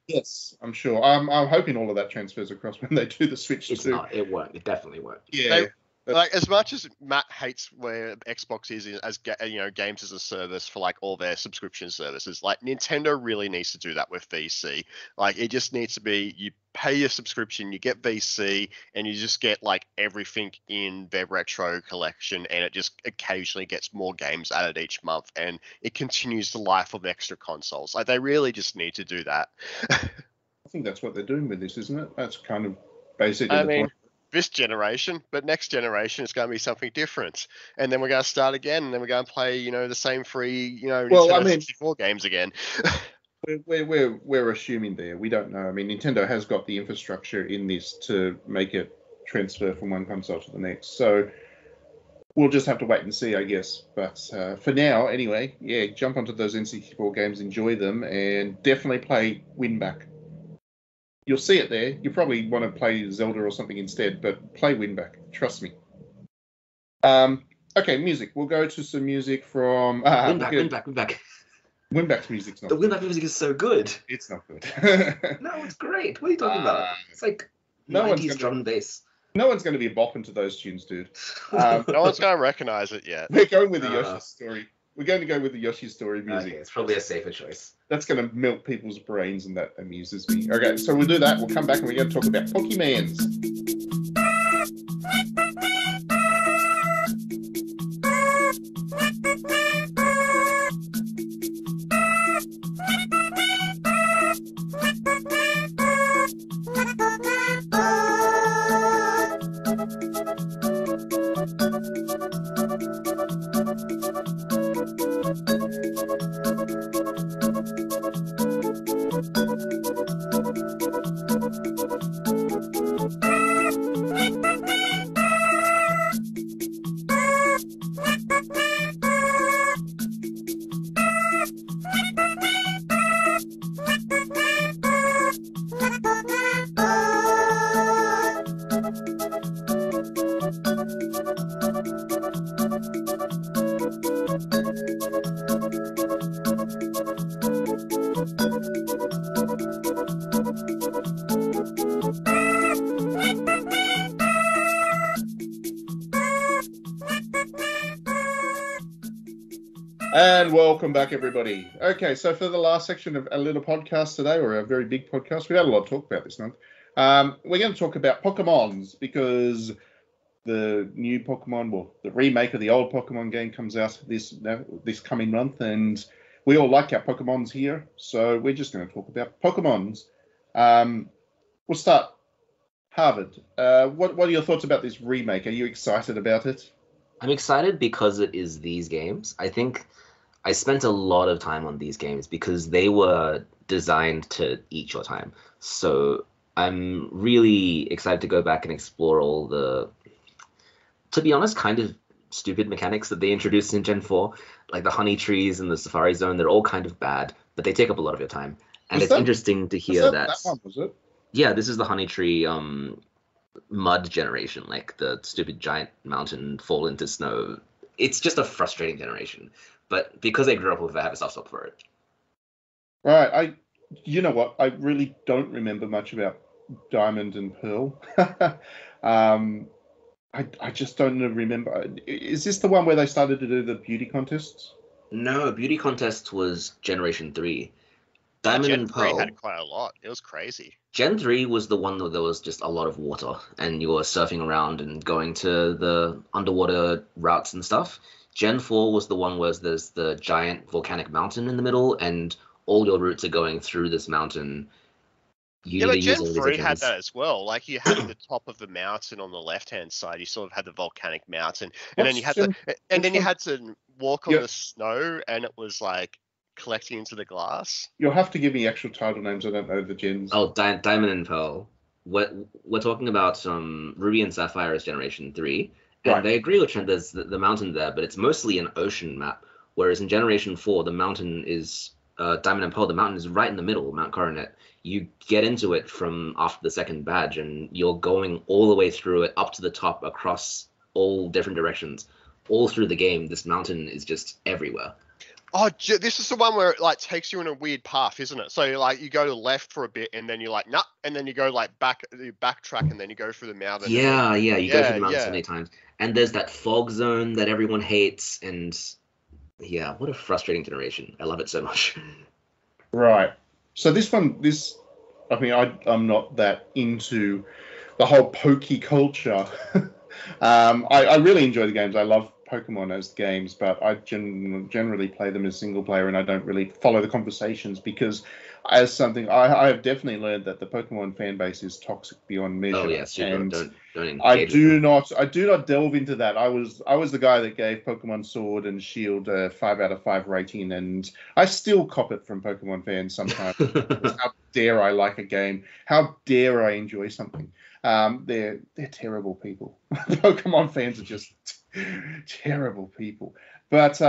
Yes, I'm sure. I'm hoping all of that transfers across when they do the Switch It's too. not. It won't. It definitely won't. Yeah. Like, as much as Matt hates where Xbox is as games as a service for like all their subscription services, like Nintendo really needs to do that with VC. Like, it just needs to be, you pay your subscription, you get VC, and you just get like everything in their retro collection, and it just occasionally gets more games added each month, and it continues the life of extra consoles. Like, they really just need to do that. I think that's what they're doing with this, isn't it? That's kind of basically I the mean, point. this generation, but next generation is going to be something different, and then we're going to start again, and then we're going to play, the same free, Well, Nintendo I mean- 64 games again. We're assuming there. We don't know. I mean, Nintendo has got the infrastructure in this to make it transfer from one console to the next. So we'll just have to wait and see, I guess. But for now, anyway, yeah, jump onto those N64 games, enjoy them, and definitely play Winback. You'll see it there. You probably want to play Zelda or something instead, but play Winback. Trust me. Okay, music. We'll go to some music from... Winback. Winback's music's not The good. Winback music is so good. It's not good. No, it's great. What are you talking about? It's like no one's 90s gonna- drum and bass. No one's going to be bopping to those tunes, dude. No one's going to recognize it yet. We're going with the Uh. Yoshi story. We're going to go with the Yoshi story music. Okay, it's probably a safer choice. That's going to melt people's brains, and that amuses me. Okay, so we'll do that. We'll come back and we're going to talk about Pokemons. And welcome back, everybody. Okay, so for the last section of a little podcast today, or a very big podcast, we had a lot to talk about this month. We're going to talk about Pokémons, because the new Pokemon, well, the remake of the old Pokemon game comes out this coming month, and we all like our Pokemons here, so we're just going to talk about Pokemons. We'll start. Harvard, what are your thoughts about this remake? Are you excited about it? I'm excited because it is these games. I think I spent a lot of time on these games because they were designed to eat your time. So I'm really excited to go back and explore all the, to be honest, kind of stupid mechanics that they introduced in Gen 4. Like the honey trees and the Safari Zone, they're all kind of bad, but they take up a lot of your time. And it's interesting to hear that. That one, was it? Yeah, this is the honey tree mud generation, like the stupid giant mountain fall into snow. It's just a frustrating generation, but because I grew up with it, I have a soft spot for it. Right, you know what? I really don't remember much about Diamond and Pearl. I just don't remember. Is this the one where they started to do the beauty contests? No, beauty contest was Generation 3. Diamond Gen and 3 Pearl. had quite a lot. It was crazy. Gen 3 was the one that there was just a lot of water, and you were surfing around and going to the underwater routes and stuff. Gen 4 was the one where there's the giant volcanic mountain in the middle, and all your routes are going through this mountain. Yeah, but Gen 3 had that as well. Like, you had the top of the mountain on the left-hand side. You sort of had the volcanic mountain, and then you had to walk on the snow, and it was like collecting into the glass. You'll have to give me actual title names. I don't know the gens. Oh, Diamond and Pearl. We're talking about Ruby and Sapphire is Generation 3. And Right. they agree with Trent, there's the mountain there, but it's mostly an ocean map. Whereas in Generation 4, the mountain is, Diamond and Pearl, the mountain is right in the middle, Mount Coronet. You get into it from after the second badge, and you're going all the way through it, up to the top, across all different directions. All through the game, this mountain is just everywhere. Oh, this is the one where it like takes you in a weird path, isn't it? So like you go to the left for a bit, and then you're like, nah, and then you go like back, you backtrack, and then you go through the mountain. And Yeah, then, you go through the mountain so yeah. many times. And there's that fog zone that everyone hates, and yeah, what a frustrating generation. I love it so much. Right. So I mean, I'm not that into the whole pokey culture. I really enjoy the games. I love Pokemon as games, but I generally play them as single player, and I don't really follow the conversations because, as something I have definitely learned that the Pokemon fan base is toxic beyond measure. Oh yeah, super. And Don't engage I with do them. not delve into that. I was the guy that gave Pokemon Sword and Shield a 5 out of 5 rating, and I still cop it from Pokemon fans sometimes. How dare I like a game? How dare I enjoy something? They're terrible people. Pokemon fans are just terrible people. But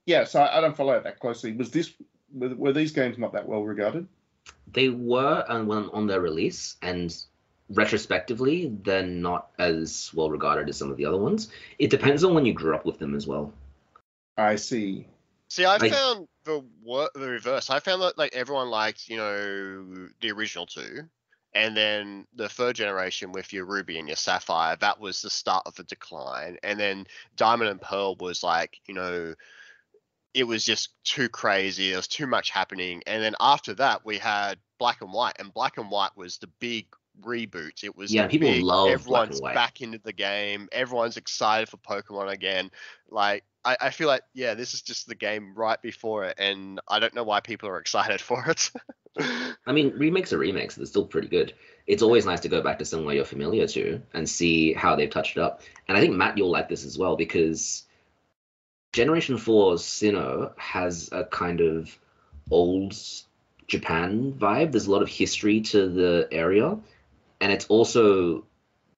yeah, so I don't follow it that closely. Were these games not that well regarded? They were on their release, and retrospectively, they're not as well regarded as some of the other ones. It depends on when you grew up with them as well. I see. See, I found the reverse. I found that like everyone liked, the original two, and then the third generation with your Ruby and your Sapphire, that was the start of the decline. And then Diamond and Pearl was like, it was just too crazy. There was too much happening. And then after that, we had Black and White, and Black and White was the big reboot. It was people love everyone's Black and White. back into the game. Everyone's excited for Pokemon again. Like, I feel like, yeah, this is just the game right before it, and I don't know why people are excited for it. I mean, remakes are remakes. They're still pretty good. It's always nice to go back to somewhere you're familiar to and see how they've touched it up. And I think, Matt, you'll like this as well, because Generation 4's Sinnoh has a kind of old Japan vibe. There's a lot of history to the area, and it's also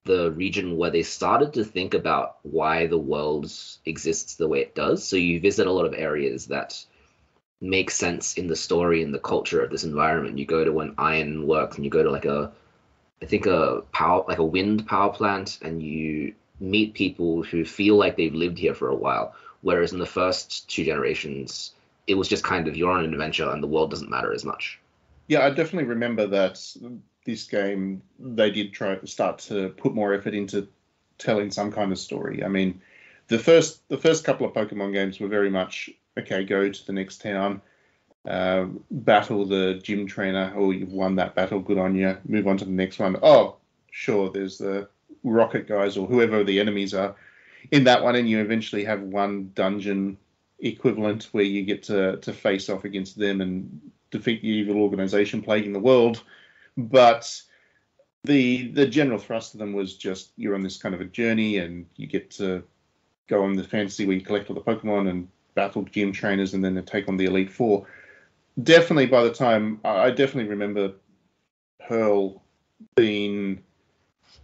the region where they started to think about why the world exists the way it does. So you visit a lot of areas that make sense in the story and the culture of this environment. You go to an iron works, and you go to like a wind power plant, and you meet people who feel like they've lived here for a while. Whereas in the first two generations, it was just kind of you're on an adventure and the world doesn't matter as much. Yeah, I definitely remember that this game, they did start to put more effort into telling some kind of story. I mean, the first couple of Pokemon games were very much, okay, go to the next town, battle the gym trainer. Oh, you've won that battle, good on you. Move on to the next one. Oh, sure, there's the rocket guys or whoever the enemies are in that one, and you eventually have one dungeon equivalent where you get to face off against them and defeat the evil organization plaguing the world. But the general thrust of them was just you're on this kind of a journey, and you get to go on the fantasy where you collect all the Pokemon and battle gym trainers, and then take on the Elite Four. Definitely, by the time I definitely remember Pearl being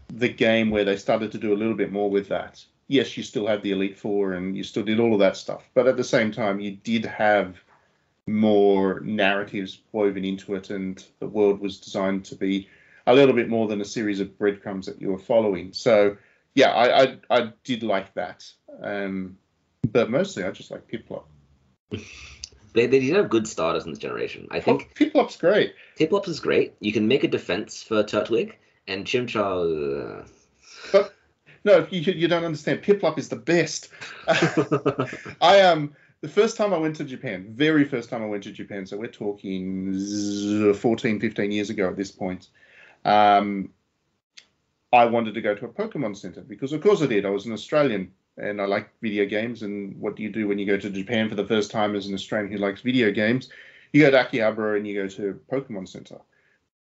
the game where they started to do a little bit more with that. Yes, you still had the Elite Four and you still did all of that stuff, but at the same time, you did have more narratives woven into it, and the world was designed to be a little bit more than a series of breadcrumbs that you were following. So, yeah, I did like that, but mostly I just like Piplup. They did have good starters in this generation. I think Piplup's great. Piplup is great. You can make a defense for Turtwig, and Chimchar. But no, you don't understand. Piplup is the best. The first time I went to Japan, very first time I went to Japan, so we're talking 14, 15 years ago at this point, I wanted to go to a Pokemon Center because, of course, I did. I was an Australian and I like video games. And what do you do when you go to Japan for the first time as an Australian who likes video games? You go to Akihabara and you go to a Pokemon Center.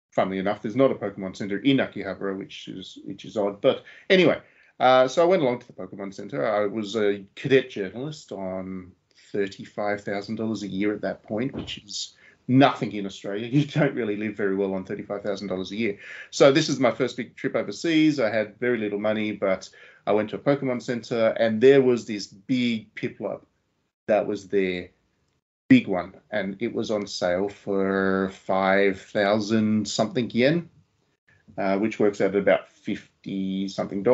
Funnily enough, there's not a Pokemon Center in Akihabara, which is odd. But anyway, so I went along to the Pokemon Center. I was a cadet journalist on $35,000 a year at that point, which is nothing in Australia. You don't really live very well on $35,000 a year. So this is my first big trip overseas. I had very little money, but I went to a Pokemon Center, and there was this big Piplup that was there, big one, and it was on sale for 5,000 something yen, which works out at about $50 something.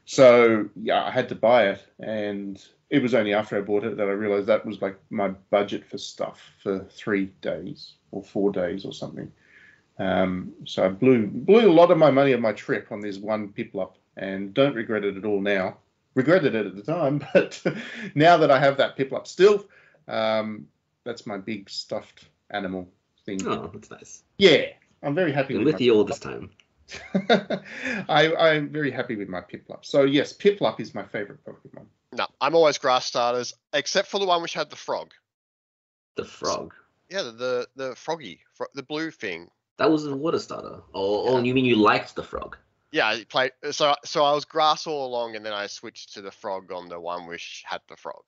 So yeah, I had to buy it, and it was only after I bought it that I realized that was like my budget for stuff for 3 days or 4 days or something. So I blew a lot of my money on my trip on this one Piplup, and don't regret it at all now. Regretted it at the time, but now that I have that Piplup still, that's my big stuffed animal thing. Oh, that's nice. Yeah, I'm very happy Been with with my you all this time. I'm very happy with my Piplup. So yes, Piplup is my favorite Pokemon. No, I'm always grass starters, except for the one which had the frog. The frog. Yeah, the froggy, the blue thing. That was a water starter. Oh, you mean you liked the frog? Yeah, I played. So I was grass all along, and then I switched to the frog on the one which had the frog.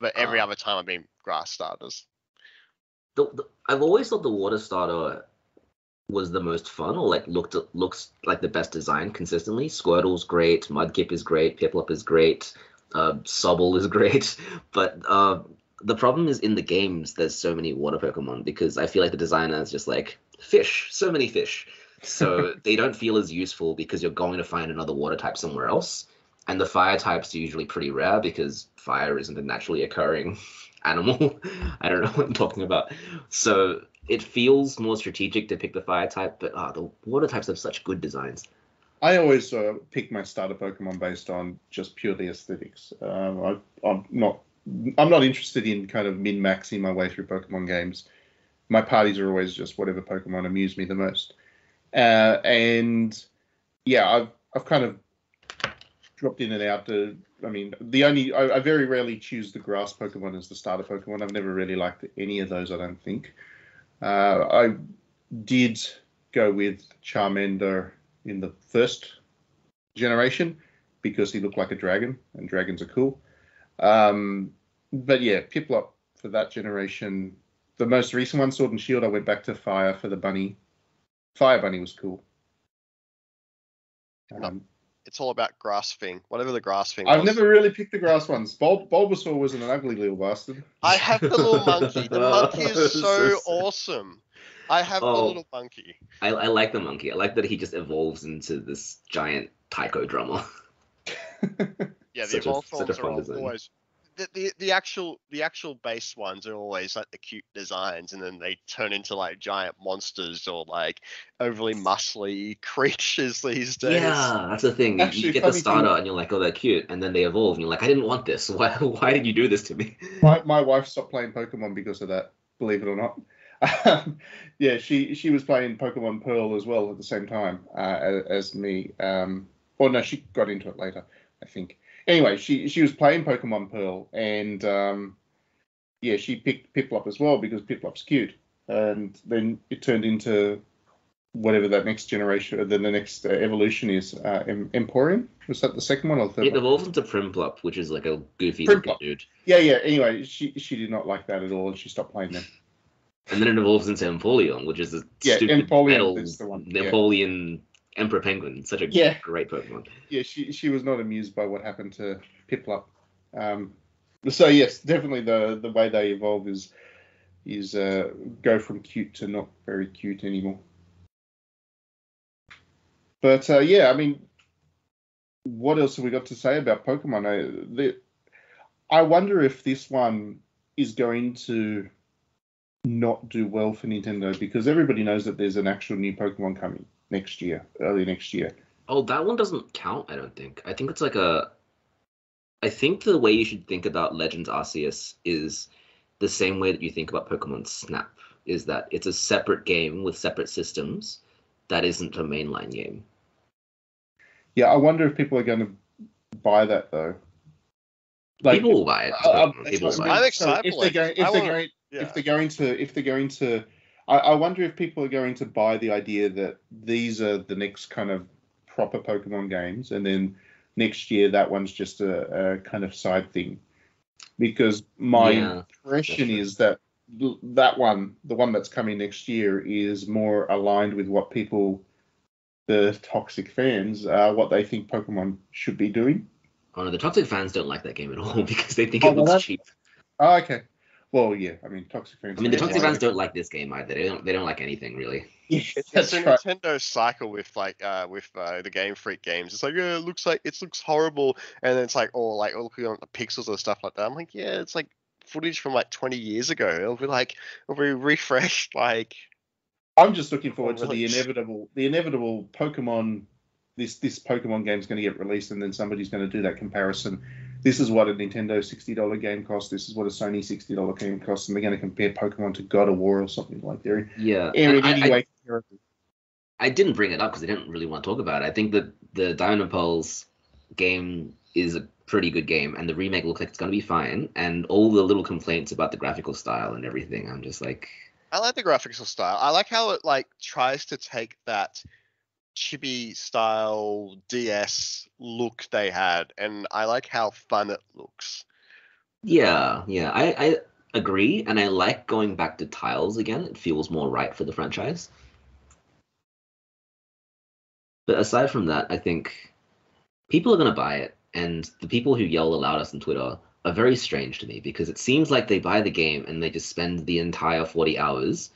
But every other time I've been grass starters. I've always thought the water starter was the most fun, or like looks like the best design consistently. Squirtle's great, Mudkip is great, Piplup is great, Sobble is great, but the problem is in the games there's so many water Pokemon, because I feel like the designer is just like fish, so many fish. So they don't feel as useful because you're going to find another water type somewhere else. And the fire types are usually pretty rare because fire isn't a naturally occurring animal. I don't know what I'm talking about. So it feels more strategic to pick the fire type, but the water types have such good designs. I always pick my starter Pokemon based on just purely aesthetics. I'm not interested in kind of min-maxing my way through Pokemon games. My parties are always just whatever Pokemon amuse me the most. And yeah, I've kind of dropped in and out. I very rarely choose the grass Pokemon as the starter Pokemon. I've never really liked any of those, I don't think. I did go with Charmander in the first generation because he looked like a dragon, and dragons are cool. But yeah, Piplup for that generation. The most recent one, Sword and Shield, I went back to Fire for the bunny. Fire Bunny was cool. It's all about grass thing, whatever the grass thing I've was. never really picked the grass ones. Bulbasaur wasn't an ugly little bastard. I have the little monkey. The monkey is so So sad. awesome. I have the little monkey. I like the monkey. I like that he just evolves into this giant taiko drummer. Yeah, the Such a evolved fun forms are design. always the actual base ones are always like the cute designs, and then they turn into like giant monsters or like overly muscly creatures these days. Yeah, that's the thing. Actually, You get the funny starter thing- and you're like, oh, they're cute, and then they evolve, and you're like, I didn't want this. Why did you do this to me? My wife stopped playing Pokemon because of that, believe it or not. Yeah, she was playing Pokemon Pearl as well at the same time as me. Or no, she got into it later, I think. Anyway, she was playing Pokemon Pearl, and yeah, she picked Piplup as well because Piplup's cute. And then it turned into whatever that next generation, or then the next evolution is. Emporium? Was that the second one or the third It one? evolves into Primplup, which is like a goofy Primplup. looking dude. Yeah. Anyway, she did not like that at all, and she stopped playing them. And then it evolves into Empoleon, which is a Yeah, stupid Empoleon metal is the one, yeah. Napoleon Emperor Penguin. Such a Yeah. great Pokemon. Yeah, she was not amused by what happened to Piplup. So yes, definitely the way they evolve is go from cute to not very cute anymore. But yeah, I mean, what else have we got to say about Pokemon? I wonder if this one is going to not do well for Nintendo, because everybody knows that there's an actual new Pokemon coming next year, early next year. Oh, that one doesn't count, I don't think. I think it's like I think the way you should think about Legends Arceus is the same way that you think about Pokemon Snap, is that it's a separate game with separate systems that isn't a mainline game. Yeah, I wonder if people are going to buy that though. People will buy it. People will buy I'm it. excited. If they're going to, I wonder if people are going to buy the idea that these are the next kind of proper Pokemon games, and then next year that one's just a kind of side thing. Because my impression is that that one, the one that's coming next year, is more aligned with what people, the toxic fans, what they think Pokemon should be doing. Oh no, the toxic fans don't like that game at all because they think it looks cheap. Oh, okay. Well, yeah. I mean, toxic fans. I mean, the toxic fans don't like this game either. They don't like anything really. Yeah, It's that's a right. Nintendo cycle with the Game Freak games. It's like, yeah, it looks horrible, and then it's like, looking at the pixels and stuff like that. I'm like, yeah, it's like footage from like 20 years ago. It'll be refreshed like. I'm just looking forward to release. the inevitable Pokemon. This Pokemon game is going to get released, and then somebody's going to do that comparison. This is what a Nintendo $60 game costs. This is what a Sony $60 game costs, and they're going to compare Pokemon to God of War or something like that. Yeah. In And any way comparable. I didn't bring it up because I didn't really want to talk about it. I think that the Diamond Pearls game is a pretty good game, and the remake looks like it's going to be fine. And all the little complaints about the graphical style and everything, I'm just like, I like the graphical style. I like how it like tries to take that chibi style DS look they had, and I like how fun it looks. yeah. I agree, and I like going back to tiles again. It feels more right for the franchise. But aside from that, I think people are going to buy it, and the people who yell the loudest on Twitter are very strange to me because it seems like they buy the game and they just spend the entire 40 hours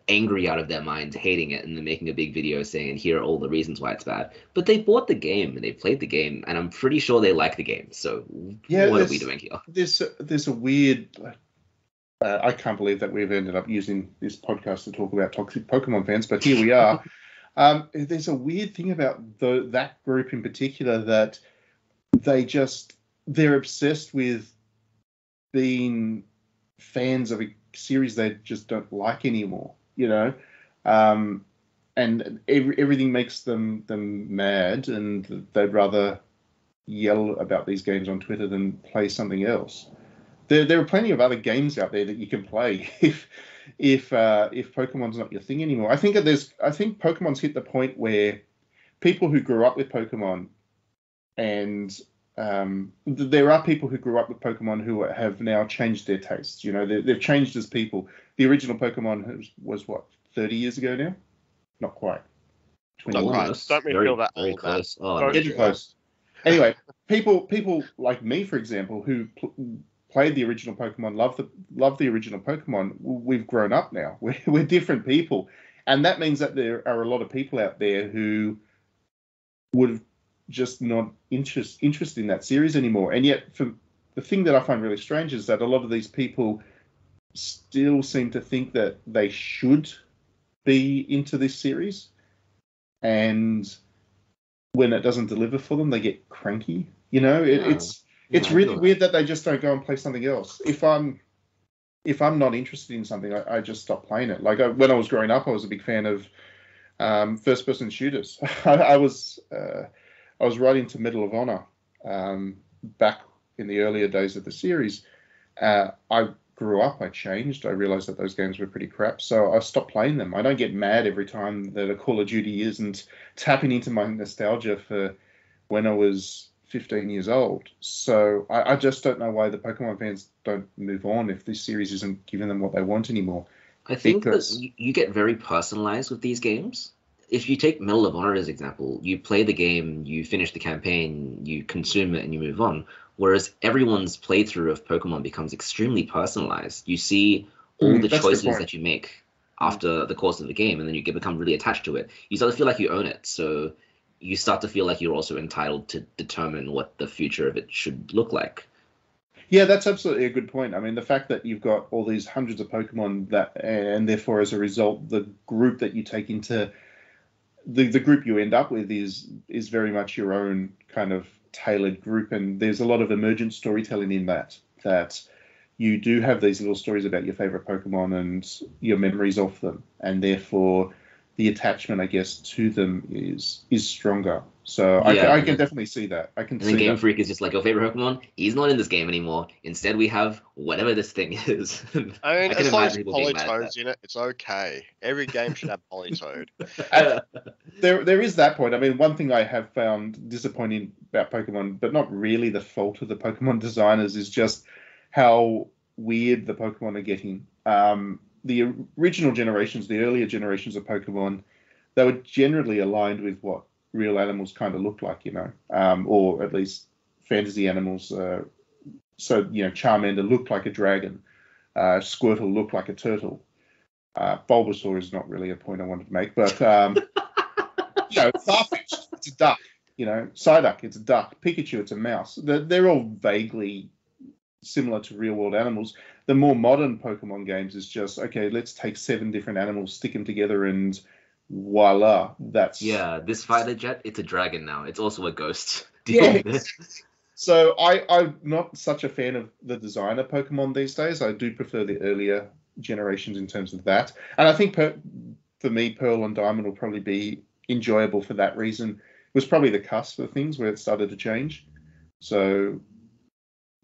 angry out of their mind, hating it, and then making a big video saying, and here are all the reasons why it's bad. But they bought the game and they played the game, and I'm pretty sure they like the game. So Yeah, what are we doing here? There's a weird. I can't believe that we've ended up using this podcast to talk about toxic Pokemon fans, but here we are. There's a weird thing about that group in particular that they're obsessed with being fans of a series they just don't like anymore, and everything makes them mad, and they'd rather yell about these games on Twitter than play something else. There are plenty of other games out there that you can play if Pokemon's not your thing anymore. I think Pokemon's hit the point where people who grew up with Pokemon, and there are people who grew up with Pokemon who have now changed their tastes. They've changed as people. The original Pokemon was what, 30 years ago now? Not quite. 20 Not years. quite. Almost. Don't make me feel that very old, close. man. Oh, Don't no. Getting close. Anyway, people like me, for example, who played the original Pokemon, love the original Pokemon. We've grown up now. We're different people, and that means that there are a lot of people out there who would have just not interested in that series anymore. And yet, for the thing that I find really strange is that a lot of these people still seem to think that they should be into this series, and when it doesn't deliver for them, they get cranky. It's really weird that they just don't go and play something else. If I'm not interested in something, I just stop playing it. Like when I was growing up, I was a big fan of first-person shooters. I was right into Medal of Honor back in the earlier days of the series. I grew up, I changed, I realized that those games were pretty crap, so I stopped playing them. I don't get mad every time that a Call of Duty isn't tapping into my nostalgia for when I was 15 years old. So I just don't know why the Pokemon fans don't move on if this series isn't giving them what they want anymore. I think that you get very personalized with these games. If you take Medal of Honor as an example, you play the game, you finish the campaign, you consume it, and you move on. Whereas everyone's playthrough of Pokemon becomes extremely personalized. You see all the choices that you make after the course of the game, and then you become really attached to it. You start to feel like you own it. So you start to feel like you're also entitled to determine what the future of it should look like. Yeah, that's absolutely a good point. I mean, the fact that you've got all these hundreds of Pokemon and therefore as a result, the group that you take into the group you end up with is very much your own kind of tailored group, and there's a lot of emergent storytelling in that you do have these little stories about your favorite Pokemon and your memories of them, and therefore the attachment, I guess, to them is stronger. So yeah, I can definitely see that. And then Game Freak is just like, your favorite Pokemon, he's not in this game anymore. Instead, we have whatever this thing is. I mean, as long as Politoed's in it, it's okay. Every game should have Politoed. There is that point. I mean, one thing I have found disappointing about Pokemon, but not really the fault of the Pokemon designers, is just how weird the Pokemon are getting. The original generations, the earlier generations of Pokemon, they were generally aligned with what real animals kind of looked like, or at least fantasy animals. So, Charmander looked like a dragon. Squirtle looked like a turtle. Bulbasaur is not really a point I wanted to make, but Farfetch'd, it's a duck. Psyduck, it's a duck. Pikachu, it's a mouse. They're all vaguely similar to real-world animals. The more modern Pokemon games is just, okay, let's take 7 different animals, stick them together, and voila, that's... Yeah, this fighter jet, it's a dragon now. It's also a ghost. Yeah. So I'm not such a fan of the design of Pokemon these days. I do prefer the earlier generations in terms of that. And I think for me, Pearl and Diamond will probably be enjoyable for that reason. It was probably the cusp of things where it started to change. So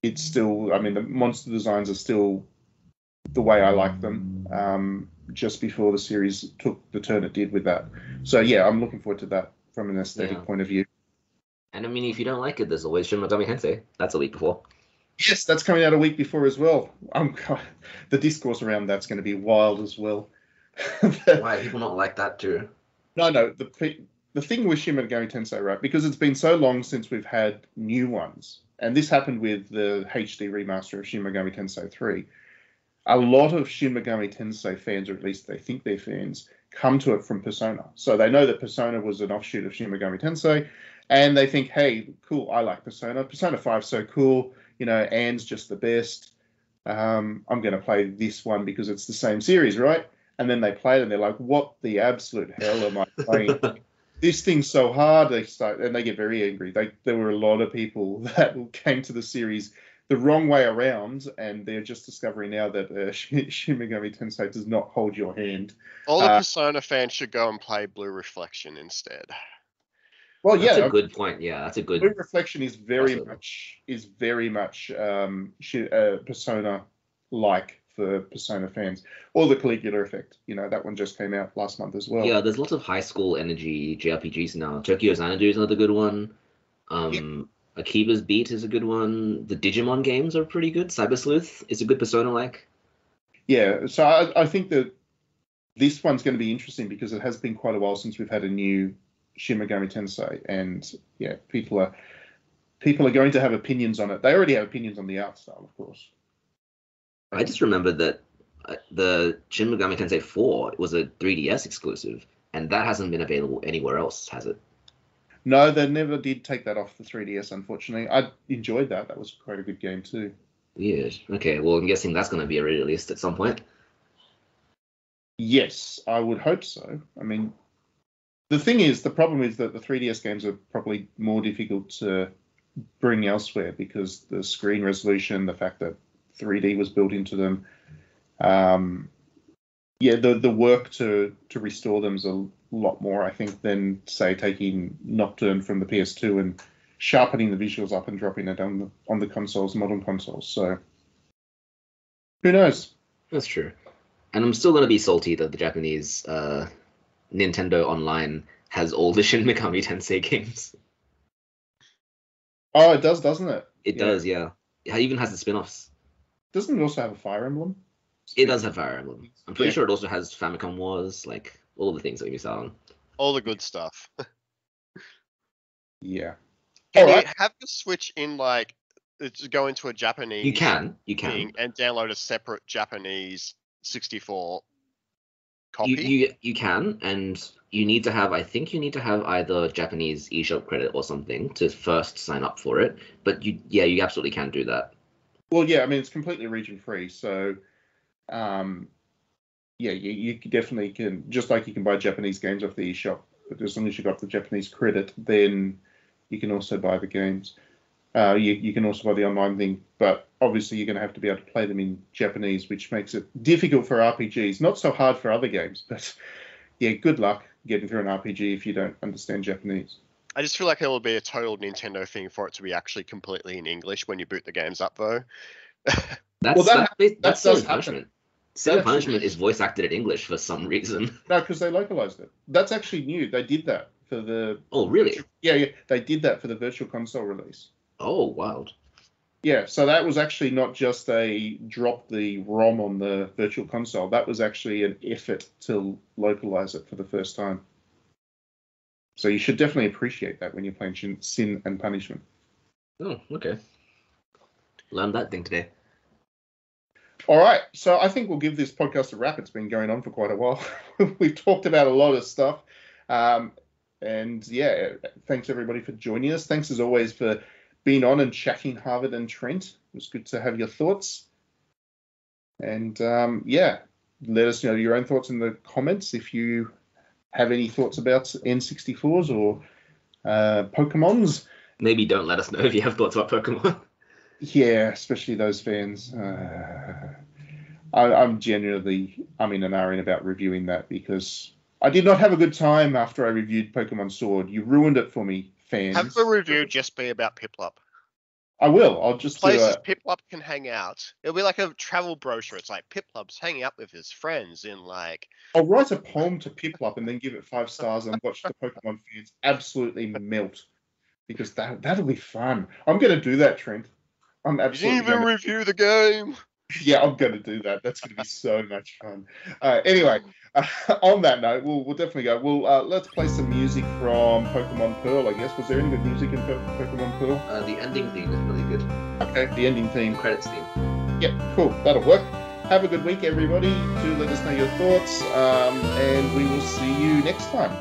it's still, the monster designs are still the way I like them, just before the series took the turn it did with that. So yeah, I'm looking forward to that from an aesthetic point of view. And if you don't like it, there's always Shin Megami Tensei. That's a week before. Yes, that's coming out a week before as well. The discourse around that's going to be wild as well. Why people not like that too? No. The thing with Shin Megami Tensei, right? Because it's been so long since we've had new ones, and this happened with the HD remaster of Shin Megami Tensei 3. A lot of Shin Megami Tensei fans, or at least they think they're fans, come to it from Persona. So they know that Persona was an offshoot of Shin Megami Tensei, and they think, hey, cool, I like Persona. Persona 5's so cool. Anne's just the best. I'm going to play this one because it's the same series, right? And then they play it and they're like, what the absolute hell am I playing? This thing's so hard. They get very angry. There were a lot of people that came to the series the wrong way around, and they're just discovering now that Shin Megami Tensei does not hold your hand. All the Persona fans should go and play Blue Reflection instead. Well, that's a good point. Yeah, that's a good. Blue Reflection is very much Persona-like for Persona fans. Or the Caligula Effect. That one just came out last month as well. Yeah, there's lots of high school energy JRPGs now. Tokyo Xanadu is another good one. Akiba's Beat is a good one. The Digimon games are pretty good. Cyber Sleuth is a good Persona-like. Yeah, so I think that this one's going to be interesting because it has been quite a while since we've had a new Shin Megami Tensei, and yeah, people are going to have opinions on it. They already have opinions on the art style, of course. I just remembered that the Shin Megami Tensei 4 was a 3DS exclusive, and that hasn't been available anywhere else, has it? No, they never did take that off the 3DS, unfortunately. I enjoyed that. That was quite a good game too. Weird. Okay, well, I'm guessing that's going to be re-released at some point. Yes, I would hope so. The problem is that the 3DS games are probably more difficult to bring elsewhere because the screen resolution, the fact that 3D was built into them. The work to restore them is a lot more, I think, than, say, taking Nocturne from the PS2 and sharpening the visuals up and dropping it on the consoles, modern consoles. So, who knows? That's true. And I'm still going to be salty that the Japanese Nintendo Online has all the Shin Megami Tensei games. Oh, it does, doesn't it? It does, yeah. It even has the spin-offs. Doesn't it also have a Fire Emblem? It does have Fire Emblem. I'm pretty sure it also has Famicom Wars, like all the things that we miss out on. All the good stuff. Yeah. Can you have the Switch in go into a Japanese? You can. Thing and download a separate Japanese 64 copy. You can, and you need to have. I think you need to have either Japanese eShop credit or something to first sign up for it. But you absolutely can do that. Well, yeah, it's completely region free, so you definitely can, just like you can buy Japanese games off the eShop, but as long as you got the Japanese credit, then you can also buy the games. You can also buy the online thing, but obviously you're going to have to be able to play them in Japanese, which makes it difficult for RPGs. Not so hard for other games, but yeah, good luck getting through an RPG if you don't understand Japanese. I just feel like it will be a total Nintendo thing for it to be actually completely in English when you boot the games up, though. That's Silent Punishment. Silent Punishment is voice acted in English for some reason. No, because they localized it. That's actually new. They did that for the... Oh, really? Yeah, they did that for the Virtual Console release. Oh, wild. Yeah, so that was actually not just a drop the ROM on the Virtual Console. That was actually an effort to localize it for the first time. So you should definitely appreciate that when you're playing Sin and Punishment. Oh, okay. Learned that thing today. All right, so I think we'll give this podcast a wrap. It's been going on for quite a while. We've talked about a lot of stuff. And yeah, thanks everybody for joining us. Thanks as always for being on and chatting Harvard and Trent. It was good to have your thoughts. And yeah, let us know your own thoughts in the comments if you have any thoughts about N64s or Pokemons. Maybe don't let us know if you have thoughts about Pokemon. Yeah, especially those fans. I'm genuinely in an hour about reviewing that because I did not have a good time after I reviewed Pokemon Sword. You ruined it for me, fans. Have the review just be about Piplup. I will. I'll just Places Piplup can hang out. It'll be like a travel brochure. It's like Piplup's hanging out with his friends in like. I'll write a poem to Piplup and then give it 5 stars and watch the Pokemon fans absolutely melt because that'll be fun. I'm going to do that, Trent. I'm absolutely. You didn't even review the game. Yeah, I'm going to do that. That's going to be so much fun. Anyway, on that note, we'll definitely go. Let's play some music from Pokemon Pearl, I guess. Was there any good music in Pokemon Pearl? The ending theme is really good. Okay, the ending theme. Credits theme. Yep, cool. That'll work. Have a good week, everybody. Do let us know your thoughts, and we will see you next time.